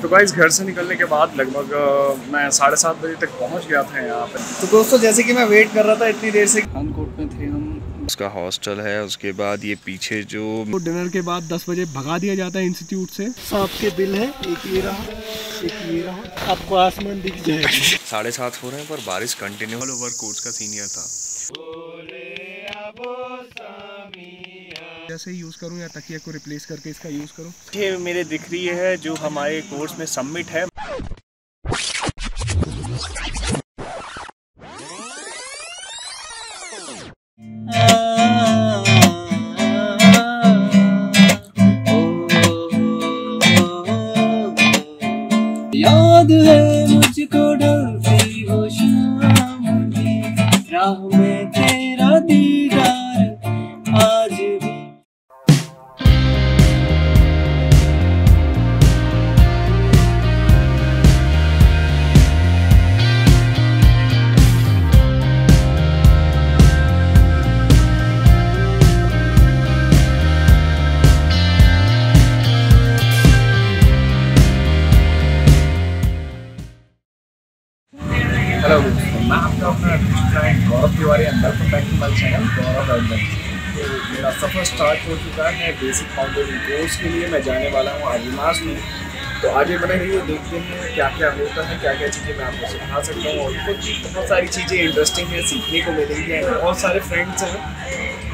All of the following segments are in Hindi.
तो गाइस घर से निकलने के बाद लगभग मैं 7:30 बजे तक पहुंच गया था यहाँ पे। तो दोस्तों जैसे कि मैं वेट कर रहा था इतनी देर से, पठानकोट में थे हम। उसका हॉस्टल है, उसके बाद ये पीछे जो डिनर के बाद 10 बजे भगा दिया जाता है इंस्टीट्यूट से। सांप के बिल है, एक ये रहा, एक ये रहा, आपको आसमान दिख जाएगा। 7:30 हो रहे हैं पर बारिश कंटिन्यू। ऑल ओवर कोर्स का सीनियर था। जैसे यूज करूं या तकिया को रिप्लेस करके इसका यूज करूं। ये मेरे दिख रही है जो हमारे कोर्स में सबमिट है। याद है मुझको ढलती वो शाम की राह में तेरा दीदार आज भी। हेलो दोस्तों, मैं आपका अपना friend Gaurav Tiwari and welcome back to my channel Gaurav adventure. तो मेरा सफ़र स्टार्ट हो चुका है। बेसिक फाउंडेशन कोर्स के लिए मैं जाने वाला हूँ अविनाश में। तो आगे बने रहिए, देखते हैं क्या क्या होता है, क्या क्या चीज़ें मैं आपको सिखा सकता हूँ। और कुछ बहुत सारी चीज़ें इंटरेस्टिंग हैं, सीखने को मिलेंगी। बहुत सारे फ्रेंड्स हैं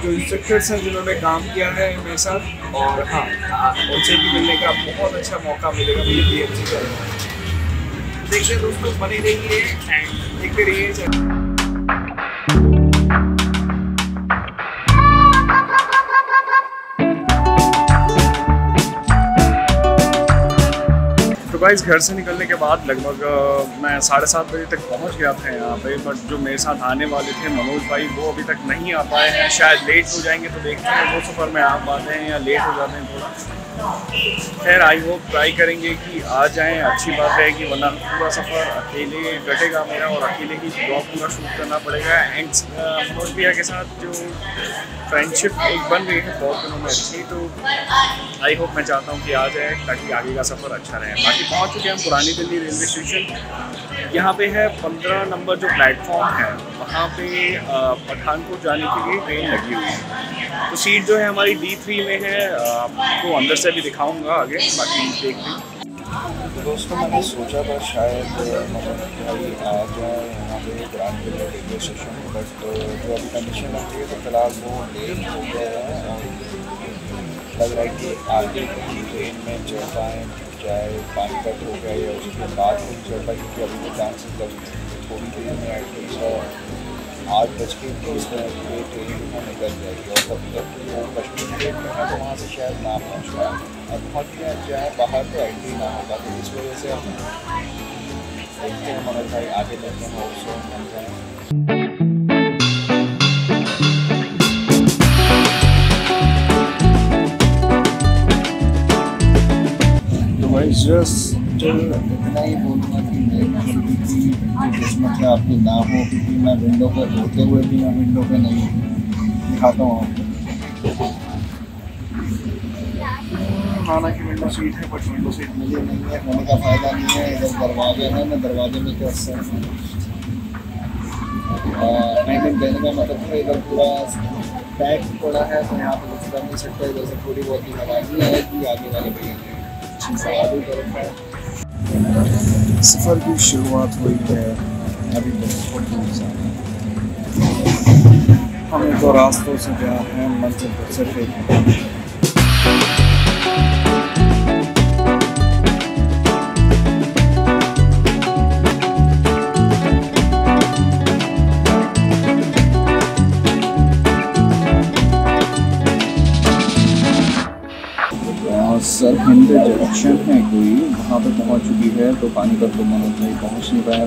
जो इंस्ट्रक्टर्स हैं जिन्होंने काम किया है मेरे साथ, और हाँ उनसे भी मिलने का बहुत अच्छा मौका मिलेगा मुझे BMC का। देखिए दोस्तों, बने रहिए एंड देखते रहिए। तो गाइस घर से निकलने के बाद लगभग मैं 7:30 बजे तक पहुंच गया था यहाँ पे। बट जो मेरे साथ आने वाले थे मनोज भाई, वो अभी तक नहीं आ पाए हैं। शायद लेट हो जाएंगे, तो देखते हैं वो सफ़र में आ पाते हैं या लेट हो जाते हैं थोड़ा। खैर आई होप ट्राई करेंगे कि आ जाएं, अच्छी बात है कि वरना पूरा सफ़र अकेले कटेगा मेरा और अकेले ही ब्लॉग पूरा शूट करना पड़ेगा। एंड मनोज भैया के साथ जो फ्रेंडशिप एक बन रही है बहुत दिनों में अच्छी, तो आई होप मैं चाहता हूँ कि आ जाए ताकि आगे का सफ़र अच्छा रहे। बाकी पहुँच चुके हैं हम पुरानी दिल्ली रेलवे स्टेशन। यहाँ पे है 15 नंबर जो प्लेटफॉर्म है, वहाँ पे पठानकोट जाने के लिए ट्रेन लगी हुई है। तो सीट जो है हमारी D3 में है। आपको अंदर से भी दिखाऊंगा आगे, बाकी देख लें। दोस्तों मैंने सोचा था शायद मतलब भाई आ जाए यहाँ पे पुरानी दिल्ली रेलवे स्टेशन, बट जो अभी कंडीशन लग रही है तो फिलहाल वो लेट हो गया है और लग रहा है कि आगे की ट्रेन में चढ़ पाएँ, चाहे पानीपत हो गया या उसके बाद भी चढ़ पाए, क्योंकि अभी तो चांसेस लग थोड़ी देर में एटलीस्ट 8:20 पे ट्रेन निकल जाएगी। और तब तक वो कश्मीर गेट में है तो वहाँ से शायद ना पहुँच पाए। अब पहुँच गया चाहे बाहर तो एंट्री ना होगा, तो इस वजह से हम देखते हैं मनोज भाई आगे चलते हैं ऑल्सो मिल जाए। तो भाई जस्ट इतना ही बोलूँगा कि मेरी किस्मत में आपकी ना हो, क्योंकि मैं विंडो पर होते हुए भी मैं विंडो पे नहीं दिखाता हूँ आपको। हालांकि विंडो सीट है, बट विंडो सीट मुझे नहीं है, होने का फ़ायदा नहीं है। इधर दरवाजे हैं, मैं दरवाजे में कैसे मैंने देने का मतलब है इधर पूरा पैक पड़ा है, तो यहाँ पर कुछ कर नहीं सकता। इधर से थोड़ी बहुत ही हवा नहीं आएगी, आगे वाले भैया आगे तरफ है। सफ़र की शुरुआत हुई है अभी बहुत दूर से। हमें तो रास्तों से गया है मंजिल पर सिर्फ सरहिंद जंक्शन है कोई, वहाँ पे पहुँच चुकी है। तो पानीपत तो मनोज भाई पहुँच नहीं पाया,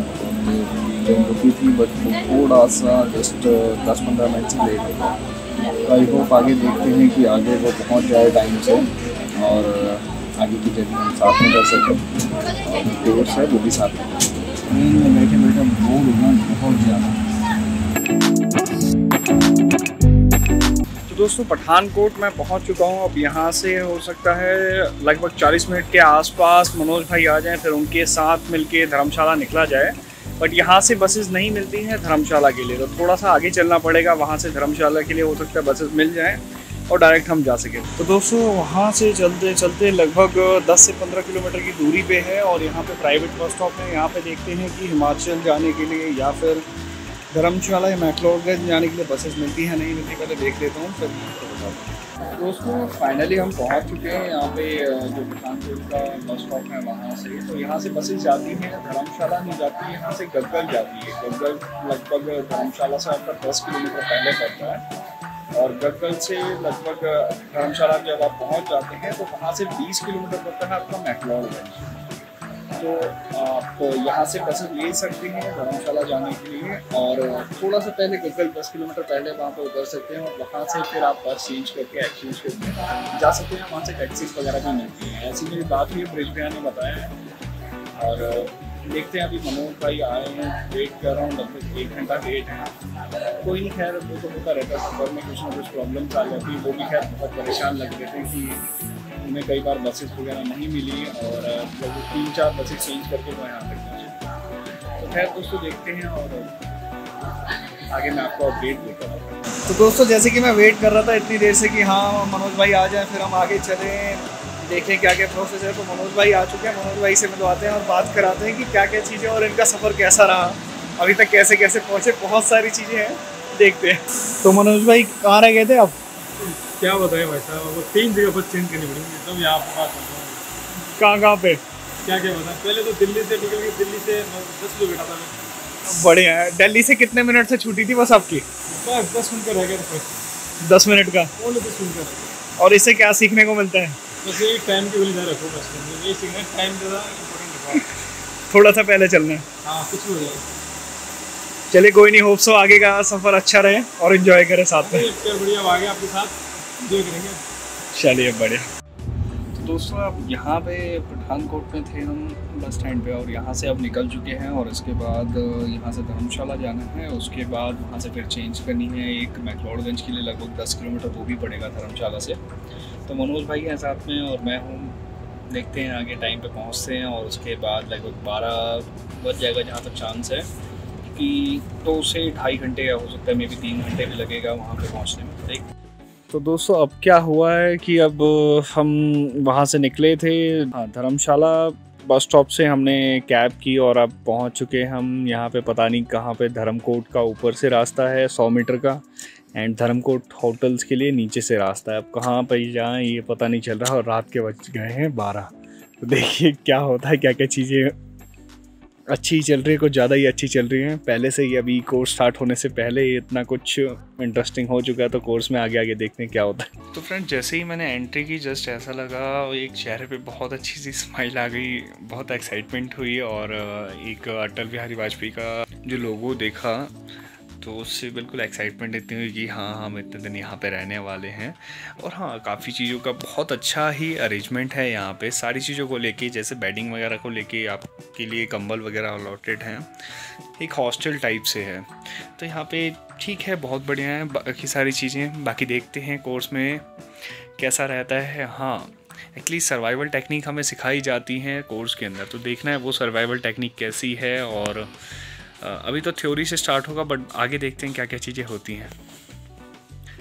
ट्रेन रुकी थी, बट वो थोड़ा सा जस्ट 10-15 मिनट से लेट हो गया। तो आई होप आगे देखते हैं कि आगे वो पहुँच जाए टाइम से और आगे की जर्नी हम साथ में कर सकें। और कोर्स है वो भी साथ में। ट्रेन में बैठे बैठे बोर होना बहुत ज़्यादा। दोस्तों पठानकोट मैं पहुंच चुका हूं। अब यहां से हो सकता है लगभग 40 मिनट के आसपास मनोज भाई आ जाएं, फिर उनके साथ मिलके धर्मशाला निकला जाए। बट यहाँ से बसेस नहीं मिलती हैं धर्मशाला के लिए, तो थोड़ा सा आगे चलना पड़ेगा। वहाँ से धर्मशाला के लिए हो सकता है बसेस मिल जाएं और डायरेक्ट हम जा सकें। तो दोस्तों वहाँ से चलते चलते लगभग 10 से 15 किलोमीटर की दूरी पे है और यहाँ पे प्राइवेट बस स्टॉप है। यहाँ पे देखते हैं कि हिमाचल जाने के लिए या फिर धर्मशाला या मैक्लोडगंज जाने के लिए बसेस मिलती हैं नहीं मिलती, पहले देख लेता हूँ फिर बताता हूँ। दोस्तों फाइनली हम पहुँच चुके हैं यहाँ पे जो पठानकोट का बस स्टॉप है वहाँ से। तो यहाँ से बसेस जाती हैं, धर्मशाला नहीं जाती है, यहाँ से गग्गल जाती है। गग्गल लगभग धर्मशाला से आपका 10 किलोमीटर पहले पड़ता है और गग्गल से लगभग धर्मशाला जब आप पहुँच जाते हैं तो वहाँ से 20 किलोमीटर पड़ता है आपका मैक्लोडगंज। तो आप यहाँ से बसेस ले सकते हैं धर्मशाला जाने के लिए और थोड़ा सा पहले गग्गल 10 किलोमीटर पहले वहाँ पर उतर सकते हैं और वहाँ से फिर आप बस चेंज करके एक्सचेंज करके जा सकते हैं। वहाँ से टैक्सीज वगैरह भी मिलती हैं। ऐसी मेरी बात हुई ब्रिज भैया ने बताया है और देखते हैं। अभी मनोज भाई आए हैं, वेट कर रहा हूँ, लगभग 1 घंटा वेट है। कोई नहीं, खैर वो तो होता रहता है, सफर में कुछ ना कुछ प्रॉब्लम्स आ जाती है। वो भी खैर बहुत परेशान लग रहे थे कि उन्हें कई बार बसेस वगैरह नहीं मिली और लगभग 3-4 बसेस चेंज करके वो यहाँ तक पहुँचे। तो खैर दोस्तों देखते हैं और आगे मैं आपको अपडेट देता हूँ। तो दोस्तों जैसे कि मैं वेट कर रहा था इतनी देर से कि हाँ मनोज भाई आ जाए फिर हम आगे चलें, देखें क्या क्या प्रोसेस है। तो मनोज भाई आ चुके हैं, मनोज भाई से मिलवाते हैं और बात कराते हैं कि क्या क्या चीज़ें और इनका सफ़र कैसा रहा, अभी तक कैसे कैसे पहुँचे। बहुत सारी चीज़ें हैं, देखते हैं। तो मनोज भाई कहाँ रह गए थे आप? क्या बताएं भाई साहब, वो 3 जगह पर चेंज करनी पड़ेगी तब यहाँ पर बात करता हूँ। कहाँ पे? क्या क्या बताएं, पहले तो दिल्ली से निकल गई, दिल्ली से 10 किलोमीटर था मैं। बढ़िया है। दिल्ली से कितने मिनट से छूटी थी बस आपकी? बस 10 मिनट का रह गया था। 10 मिनट का? ओनली 10 मिनट का। और इससे क्या सीखने को मिलता है? बस ये टाइम की वजह रखो, बस ये सीखना टाइम ज़्यादा इम्पोर्टेंट है। थोड़ा सा पहले चलना है। हाँ कुछ भी हो जाएगा। चलिए कोई नहीं, होप सो आगे का सफ़र अच्छा रहे और एंजॉय करें साथ में। बढ़िया, आगे आपके साथ एंजॉय करेंगे। चलिए बढ़िया। तो दोस्तों अब यहाँ पे पठानकोट में थे हम बस स्टैंड पे और यहाँ से अब निकल चुके हैं और इसके बाद यहाँ से धर्मशाला जाना है। उसके बाद वहाँ से फिर चेंज करनी है एक मैक्लोडगंज के लिए, लगभग 10 किलोमीटर वो भी पड़ेगा धर्मशाला से। तो मनोज भाई हैं साथ में और मैं हूँ, देखते हैं आगे टाइम पे पहुँचते हैं। और उसके बाद लगभग 12 बज जाएगा जहाँ तक चांस है कि 2 से 2.5 घंटे या हो सकता है मे भी 3 घंटे भी लगेगा वहाँ पे पहुँचने में। ठीक। तो दोस्तों अब क्या हुआ है कि अब हम वहाँ से निकले थे, हाँ धर्मशाला बस स्टॉप से हमने कैब की और अब पहुँच चुके हम यहाँ पे, पता नहीं कहाँ पे। धर्मकोट का ऊपर से रास्ता है 100 मीटर का एंड धर्मकोट होटल्स के लिए नीचे से रास्ता है। अब कहाँ पे जाएँ ये पता नहीं चल रहा और रात के बज गए हैं 12। तो देखिए क्या होता है, क्या क्या चीज़ें अच्छी चल रही है, कुछ ज़्यादा ही अच्छी चल रही है पहले से ही। अभी कोर्स स्टार्ट होने से पहले ही इतना कुछ इंटरेस्टिंग हो चुका है, तो कोर्स में आगे आगे देखते हैं क्या होता है। तो फ्रेंड जैसे ही मैंने एंट्री की जस्ट ऐसा लगा एक चेहरे पे बहुत अच्छी सी स्माइल आ गई, बहुत एक्साइटमेंट हुई और एक अटल बिहारी वाजपेयी का जो लोगो देखा तो उससे बिल्कुल एक्साइटमेंट इतनी हुई कि हाँ हम इतने दिन यहाँ पे रहने वाले हैं। और हाँ काफ़ी चीज़ों का बहुत अच्छा ही अरेंजमेंट है यहाँ पे, सारी चीज़ों को लेके, जैसे बेडिंग वगैरह को लेके आपके लिए कंबल वगैरह अलॉटेड हैं, एक हॉस्टल टाइप से है। तो यहाँ पे ठीक है, बहुत बढ़िया है बाकी सारी चीज़ें। बाकी देखते हैं कोर्स में कैसा रहता है। हाँ एक्चुअली सर्वाइवल टेक्निक हमें सिखाई जाती हैं कोर्स के अंदर, तो देखना है वो सर्वाइवल टेक्निक कैसी है। और अभी तो थ्योरी से स्टार्ट होगा बट आगे देखते हैं क्या क्या चीज़ें होती हैं।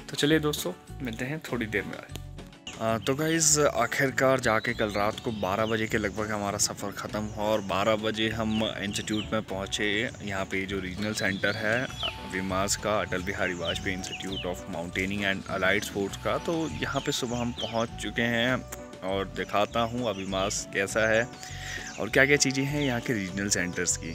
तो चलिए दोस्तों मिलते हैं थोड़ी देर में। तो गाइज़ आखिरकार जाके कल रात को 12 बजे के लगभग हमारा सफ़र ख़त्म हुआ और 12 बजे हम इंस्टीट्यूट में पहुँचे। यहाँ पे जो रीजनल सेंटर है अविमास का, Atal Bihari Vajpayee institute of mountaineering and allied sports का। तो यहाँ पे सुबह हम पहुँच चुके हैं और दिखाता हूँ अविमास कैसा है और क्या क्या चीज़ें हैं यहाँ के रीजनल सेंटर्स की।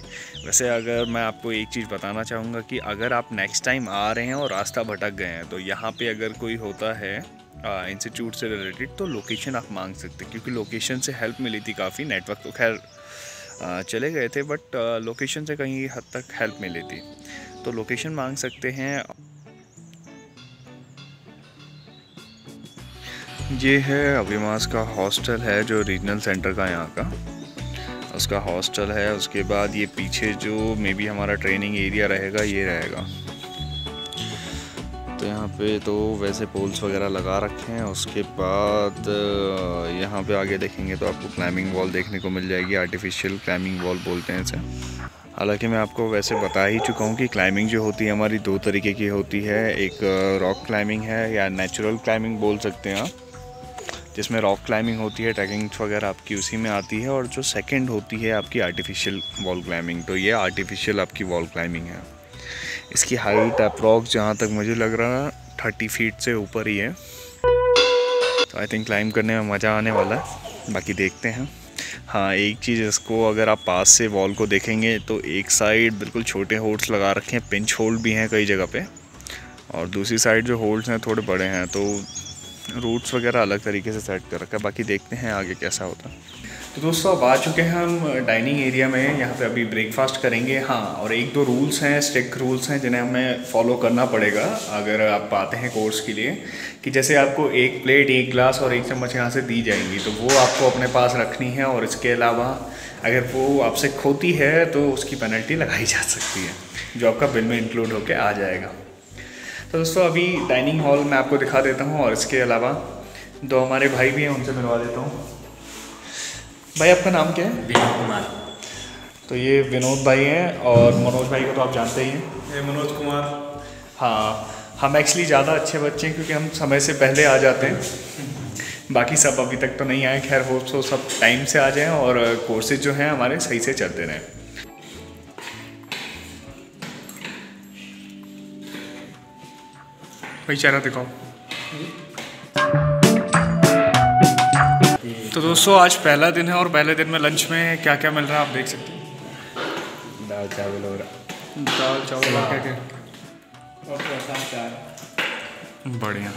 वैसे अगर मैं आपको एक चीज़ बताना चाहूँगा कि अगर आप नेक्स्ट टाइम आ रहे हैं और रास्ता भटक गए हैं तो यहाँ पे अगर कोई होता है इंस्टीट्यूट से रिलेटेड तो लोकेशन आप मांग सकते हैं, क्योंकि लोकेशन से हेल्प मिली थी काफ़ी। नेटवर्क तो खैर चले गए थे बट लोकेशन से कहीं हद तक हेल्प मिली थी, तो लोकेशन मांग सकते हैं। ये है अविमास का हॉस्टल है जो रीजनल सेंटर का यहाँ का उसका हॉस्टल है। उसके बाद ये पीछे जो मे बी हमारा ट्रेनिंग एरिया रहेगा ये रहेगा। तो यहाँ पे तो वैसे पोल्स वगैरह लगा रखे हैं। उसके बाद यहाँ पे आगे देखेंगे तो आपको क्लाइंबिंग वॉल देखने को मिल जाएगी। आर्टिफिशियल क्लाइंबिंग वॉल बोलते हैं इसे। हालांकि मैं आपको वैसे बता ही चुका हूँ कि क्लाइंबिंग जो होती है हमारी दो तरीके की होती है। एक रॉक क्लाइंबिंग है या नेचुरल क्लाइंबिंग बोल सकते हैं आप, जिसमें रॉक क्लाइंबिंग होती है, ट्रैकिंग वगैरह आपकी उसी में आती है। और जो सेकंड होती है आपकी आर्टिफिशियल वॉल क्लाइंबिंग, तो ये आर्टिफिशियल आपकी वॉल क्लाइंबिंग है। इसकी हाइट अप्रॉक्स जहाँ तक मुझे लग रहा है 30 फीट से ऊपर ही है। तो आई थिंक क्लाइंब करने में मज़ा आने वाला है, बाकी देखते हैं। हाँ, एक चीज़ इसको अगर आप पास से वॉल को देखेंगे तो एक साइड बिल्कुल छोटे होल्ड्स लगा रखे हैं, पिंच होल्ड भी हैं कई जगह पे, और दूसरी साइड जो होल्ड्स हैं थोड़े बड़े हैं, तो रूट्स वगैरह अलग तरीके से सेट कर रखा है। बाकी देखते हैं आगे कैसा होता है। तो दोस्तों अब आ चुके हैं हम डाइनिंग एरिया में। यहाँ पे अभी ब्रेकफास्ट करेंगे। हाँ, और एक दो रूल्स हैं, स्ट्रिक्ट रूल्स हैं जिन्हें हमें फॉलो करना पड़ेगा अगर आप आते हैं कोर्स के लिए, कि जैसे आपको एक प्लेट, एक ग्लास और एक चम्मच यहाँ से दी जाएंगी, तो वो आपको अपने पास रखनी है। और इसके अलावा अगर वो आपसे खोती है तो उसकी पेनल्टी लगाई जा सकती है, जो आपका बिल में इंक्लूड होकर आ जाएगा। तो दोस्तों अभी डाइनिंग हॉल मैं आपको दिखा देता हूँ, और इसके अलावा दो हमारे भाई भी हैं, उनसे मिलवा देता हूँ। भाई आपका नाम क्या है? विनोद कुमार। तो ये विनोद भाई हैं, और मनोज भाई को तो आप जानते ही हैं। ये मनोज कुमार। हाँ, हम एक्चुअली ज़्यादा अच्छे बच्चे हैं क्योंकि हम समय से पहले आ जाते हैं। बाकी सब अभी तक तो नहीं आए। खैर होप सो सब टाइम से आ जाएं और कोर्सेज जो हैं हमारे सही से चलते रहें। भाई चेहरा दिखाओ। तो दोस्तों आज पहला दिन है, और पहले दिन में लंच में क्या क्या मिल रहा है आप देख सकते हैं। दाल चावल और दाल चावल और क्या क्या बढ़िया।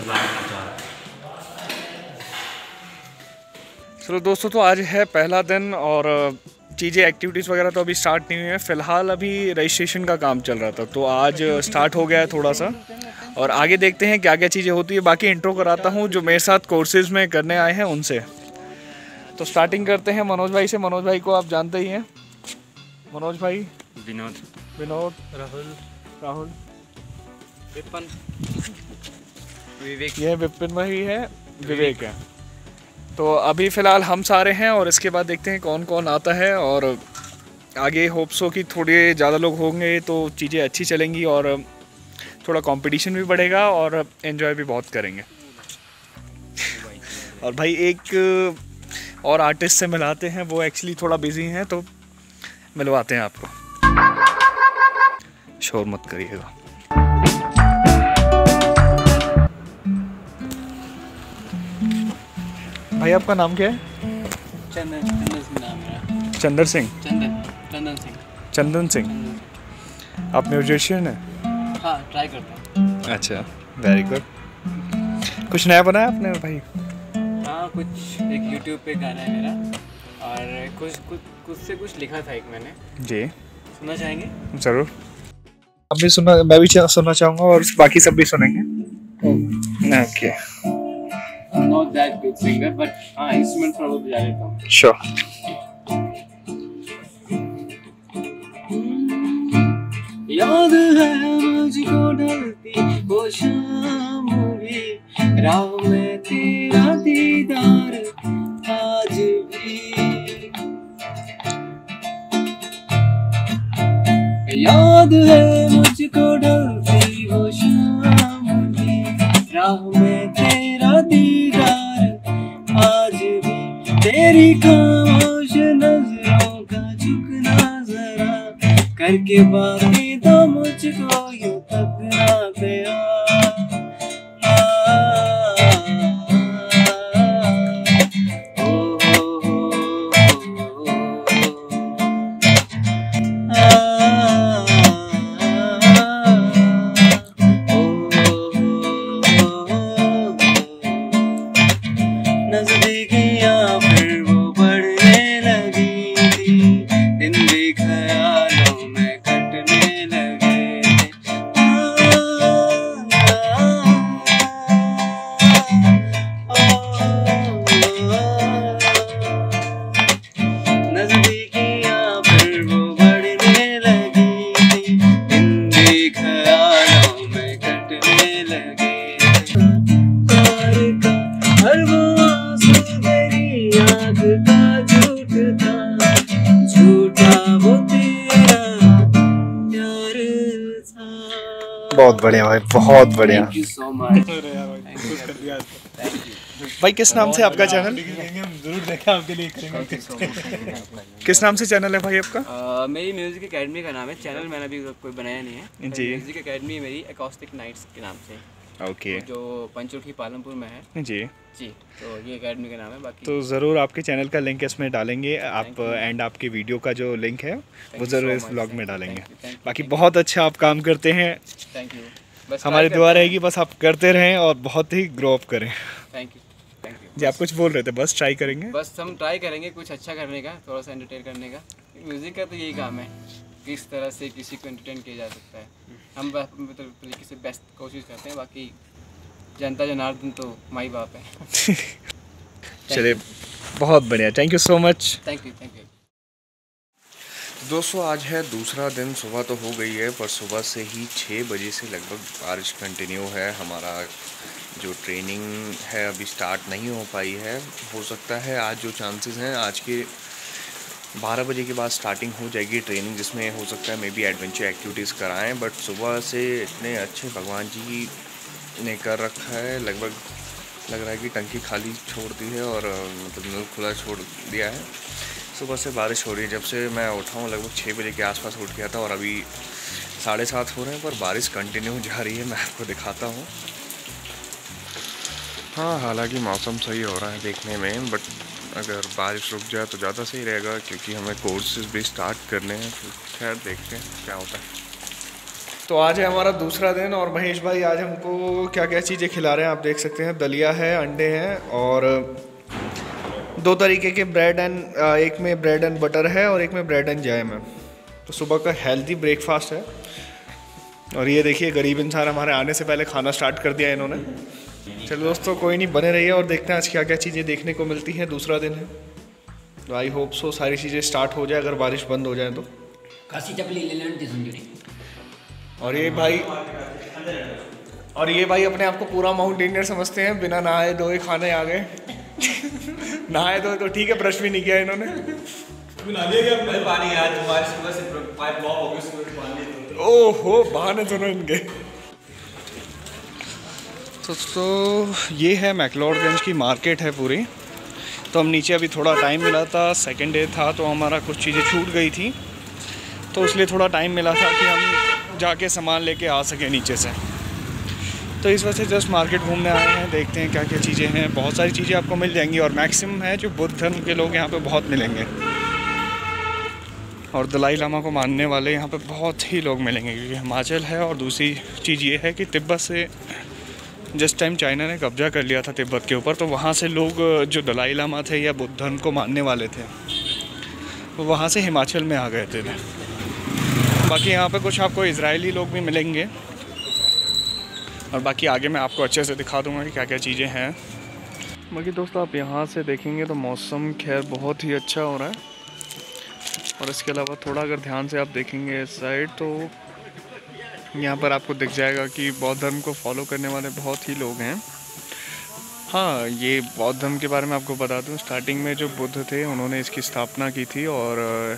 चलो दोस्तों, तो आज है पहला दिन और चीज़ें, एक्टिविटीज़ वगैरह तो अभी स्टार्ट नहीं हुई है। फ़िलहाल अभी रजिस्ट्रेशन का काम चल रहा था, तो आज स्टार्ट हो गया है थोड़ा सा, और आगे देखते हैं क्या क्या चीज़ें होती है। बाकी इंट्रो कराता हूँ जो मेरे साथ कोर्सेज़ में करने आए हैं उनसे। तो स्टार्टिंग करते हैं मनोज भाई से। मनोज भाई को आप जानते ही हैं। मनोज भाई। विनोद। राहुल। विपिन। विवेक। ये विपिन भाई है, विवेक है। तो अभी फ़िलहाल हम सारे हैं, और इसके बाद देखते हैं कौन कौन आता है। और आगे होप्स हो कि थोड़े ज़्यादा लोग होंगे तो चीज़ें अच्छी चलेंगी, और थोड़ा कंपटीशन भी बढ़ेगा और एंजॉय भी बहुत करेंगे। और भाई एक और आर्टिस्ट से मिलाते हैं, वो एक्चुअली थोड़ा बिजी हैं, तो मिलवाते हैं आपको। शोर मत करिएगा। भाई आपका नाम क्या है? चंदन सिंह नाम है। चंदर सिंह। चंदन सिंह। चंदन सिंह। आप म्यूजिशियन हैं? हाँ, ट्राई करता हूँ। अच्छा, वेरी गुड। कुछ नया बनाया आपने भाई? हाँ, कुछ एक यूट्यूब पे गाना है मेरा, और कुछ लिखा था एक मैंने। जी, सुनना चाहेंगे? ज़रूर। अब भी सुनना, मैं भी सुनना चाहूँगा, और बाकी सब भी सुनेंगे। Okay. Not that good singer, but हाँ, इंस्ट्रूमेंट थोड़ा बहुत बजा लेता हूँ। Sure. याद है मुझको ढलती वो शाम भी, राह में तेरा दीदार आज भी। याद है मुझको ढलती वो शाम भी, राह में तेरा दीदार आज भी। तेरी खामोश नजरों का झुकना जरा, करके बातें तो मुझको यूं तकना गया। नजदीकियां फिर वो बढ़ने लगी थी, दिन भी ख्यालों में कटने लगे थे। बहुत बढ़िया भाई, बहुत बढ़िया। Thank you so much. भाई किस नाम से आपका चैनल? जरूर देखें, आपके लिए करेंगे। किस नाम से चैनल है भाई आपका? मेरी म्यूज़िक एकेडमी का नाम है। चैनल मैंने अभी कोई बनाया नहीं है जी। म्यूज़िक एकेडमी मेरी एकॉस्टिक नाइट्स के नाम से, ओके जो पंचरुखी पालमपुर में है जी। जी। तो ये एकेडमी का नाम है। बाकी तो ज़रूर आपके चैनल का लिंक इसमें डालेंगे आप, एंड आपके वीडियो का जो लिंक है वो ज़रूर इस व्लॉग में डालेंगे। बाकी बहुत अच्छा आप काम करते हैं, थैंक यू। बस हमारी दुआ रहेगी बस आप करते रहें और बहुत ही ग्रो अप करें। Thank you thank you. जी आप कुछ बोल रहे थे? बस ट्राई करेंगे, बस हम ट्राई करेंगे कुछ अच्छा करने का, थोड़ा सा एंटरटेन करने का। म्यूज़िक का तो यही काम है, किस तरह से किसी को एंटरटेन किया जा सकता है। हम मतलब तरीके से बेस्ट कोशिश करते हैं। बाकी जनता जनार्दन तो माई बाप है। चलिए बहुत बढ़िया, thank you so much. Thank you thank you. दोस्तों आज है दूसरा दिन, सुबह तो हो गई है पर सुबह से ही 6 बजे से लगभग बारिश कंटिन्यू है। हमारा जो ट्रेनिंग है अभी स्टार्ट नहीं हो पाई है। हो सकता है आज जो चांसेस हैं आज के 12 बजे के बाद स्टार्टिंग हो जाएगी ट्रेनिंग, जिसमें हो सकता है मे बी एडवेंचर एक्टिविटीज़ कराएं। बट सुबह से इतने अच्छे भगवान जी ने कर रखा है, लगभग लग रहा है कि टंकी खाली छोड़ दी है और मतलब नल खुला छोड़ दिया है। सुबह से बारिश हो रही है, जब से मैं उठा हूँ लगभग 6 बजे के आसपास उठ गया था और अभी 7:30 हो रहे हैं पर बारिश कंटिन्यू जा रही है। मैं आपको दिखाता हूँ। हाँ हालांकि मौसम सही हो रहा है देखने में, बट अगर बारिश रुक जाए तो ज़्यादा सही रहेगा क्योंकि हमें कोर्सेज भी स्टार्ट करने हैं। तो खैर देखते हैं क्या होता है। तो आज है हमारा दूसरा दिन और महेश भाई आज हमको क्या क्या चीज़ें खिला रहे हैं आप देख सकते हैं। दलिया है, अंडे हैं और 2 तरीके के ब्रेड एंड एक में ब्रेड एंड बटर है और एक में ब्रेड एंड जैम है। तो सुबह का हेल्दी ब्रेकफास्ट है। और ये देखिए गरीब इंसान हमारे आने से पहले खाना स्टार्ट कर दिया इन्होंने। चलो दोस्तों कोई नहीं, बने रहिए और देखते हैं आज क्या क्या चीज़ें देखने को मिलती हैं। दूसरा दिन है तो आई होप सो सारी चीज़ें स्टार्ट हो जाए, अगर बारिश बंद हो जाए तो। खासी चपली ले लेने संजूरी। और ये भाई अपने आप को पूरा माउंटेनियर समझते हैं, बिना नहाए धोए खाने आ गए। नहाए धोए तो ठीक है, ब्रश भी नहीं किया इन्होंने। ओहो बहाने सुनो इनके। तो ये है मैक्लोडगंज की मार्केट है पूरी। तो हम नीचे अभी थोड़ा टाइम मिला था, सेकंड डे था तो हमारा कुछ चीज़ें छूट गई थी, तो इसलिए थोड़ा टाइम मिला था कि हम जाके सामान लेके आ सकें नीचे से। तो इस वजह से जस्ट मार्केट घूमने आए हैं, देखते हैं क्या क्या चीज़ें हैं। बहुत सारी चीज़ें आपको मिल जाएंगी और मैक्सिमम है जो बुद्ध धर्म के लोग यहाँ पे बहुत मिलेंगे और दलाई लामा को मानने वाले यहाँ पे बहुत ही लोग मिलेंगे क्योंकि हिमाचल है। और दूसरी चीज़ ये है कि तिब्बत से जिस टाइम चाइना ने कब्जा कर लिया था तिब्बत के ऊपर, तो वहाँ से लोग जो दलाई लामा थे या बुद्ध धर्म को मानने वाले थे वो वहाँ से हिमाचल में आ गए थे। बाकी यहाँ पे कुछ आपको इजरायली लोग भी मिलेंगे और बाकी आगे मैं आपको अच्छे से दिखा दूँगा कि क्या क्या चीज़ें हैं। बाकी दोस्तों आप यहाँ से देखेंगे तो मौसम खैर बहुत ही अच्छा हो रहा है। और इसके अलावा थोड़ा अगर ध्यान से आप देखेंगे इस साइड तो यहाँ पर आपको दिख जाएगा कि बौद्ध धर्म को फॉलो करने वाले बहुत ही लोग हैं। हाँ ये बौद्ध धर्म के बारे में आपको बता दूँ, स्टार्टिंग में जो बुद्ध थे उन्होंने इसकी स्थापना की थी और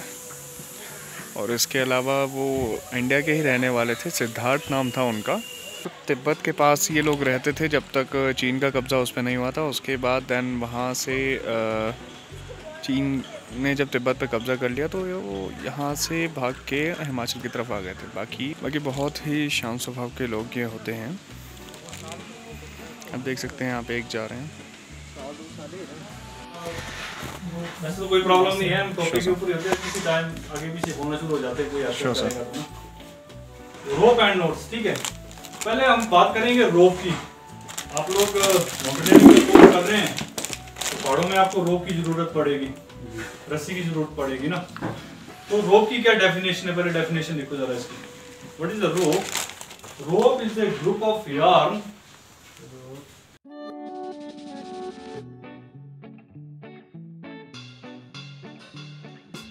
इसके अलावा वो इंडिया के ही रहने वाले थे, सिद्धार्थ नाम था उनका। तो तिब्बत के पास ये लोग रहते थे जब तक चीन का कब्ज़ा उस पर नहीं हुआ था। उसके बाद देन वहाँ से चीन ने जब तिब्बत पे कब्ज़ा कर लिया तो वो यहाँ से भाग के हिमाचल की तरफ आ गए थे। बाकी बहुत ही शांत स्वभाव के लोग ये होते हैं। आप देख सकते हैं यहाँ पे एक जा रहे हैं। ऐसे तो कोई प्रॉब्लम नहीं है, हम टॉपिक के ऊपर होते हैं, किसी टाइम आगे पीछे बोलना शुरू हो जाते हैं, कोई ऐसा करेगा। रोप एंड नोट्स, ठीक है। पहले हम बात करेंगे रोप की। आप लोग माउंटेनियरिंग कर रहे हैं तो पहाड़ों में आपको रोप की जरूरत पड़ेगी, रस्सी की जरूरत पड़ेगी ना। तो रोप की क्या डेफिनेशन है, पहले डेफिनेशन लिखो जरा इसकी। What is the rope? Rope is a group of yarn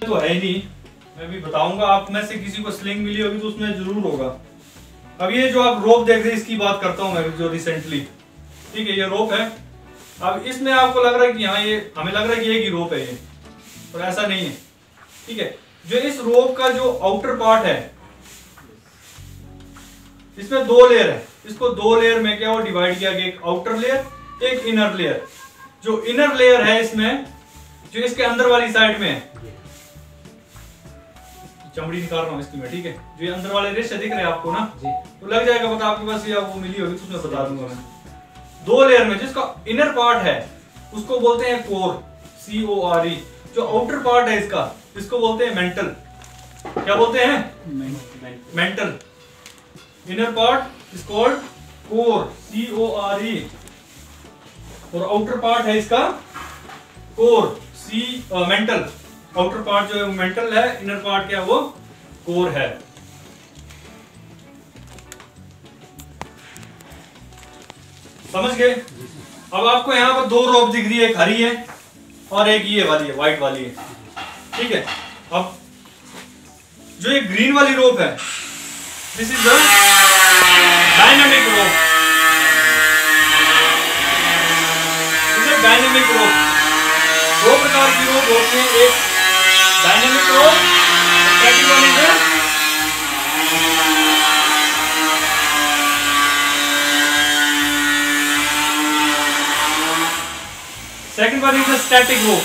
तो है ही नहीं, मैं भी बताऊंगा। आप में से किसी को स्लिंग मिली होगी तो उसमें जरूर होगा। अब ये जो आप रोप देख रहे हैं इसकी बात करता हूं मैं, जो रिसेंटली, ठीक है, ये रोप है। अब इसमें आपको लग रहा है कि यहाँ ये हमें लग रहा है कि एक ही रोप है ये, पर ऐसा नहीं है, ठीक है। जो इस रोप का जो आउटर पार्ट है इसमें 2 लेयर है, इसको 2 लेयर में क्या हो डिवाइड किया गया, एक आउटर लेयर एक इनर लेयर। जो इनर लेयर है इसमें, जो इसके अंदर वाली साइड में है, चमड़ी निकाल रहा हूँ इसकी मैं, ठीक है। जो ये अंदर वाले रेशे दिख रहे हैं आपको ना, तो लग जाएगा पता आपके पास, या वो मिली होगी तो उसमें बता दूंगा मैं। 2 लेयर में जिसका इनर पार्ट है उसको बोलते हैं कोर, CORE। जो आउटर पार्ट है इसका, इसको बोलते हैं मेंटल। क्या बोलते हैं? Mental. Inner part is called core, CORE, और आउटर पार्ट है इसका कोर, मेंटल। आउटर पार्ट जो है मेंटल है, इनर पार्ट क्या वो कोर है। समझ गए? अब आपको यहाँ पर 2 रोप दिख रही है, एक हरी है और एक ये वाली है, व्हाइट वाली है, ठीक है। अब जो ये ग्रीन वाली रोप है, this is the dynamic rope. Dynamic rope 2 प्रकार की रोप होती है, एक dynamic rope, second one is static rope.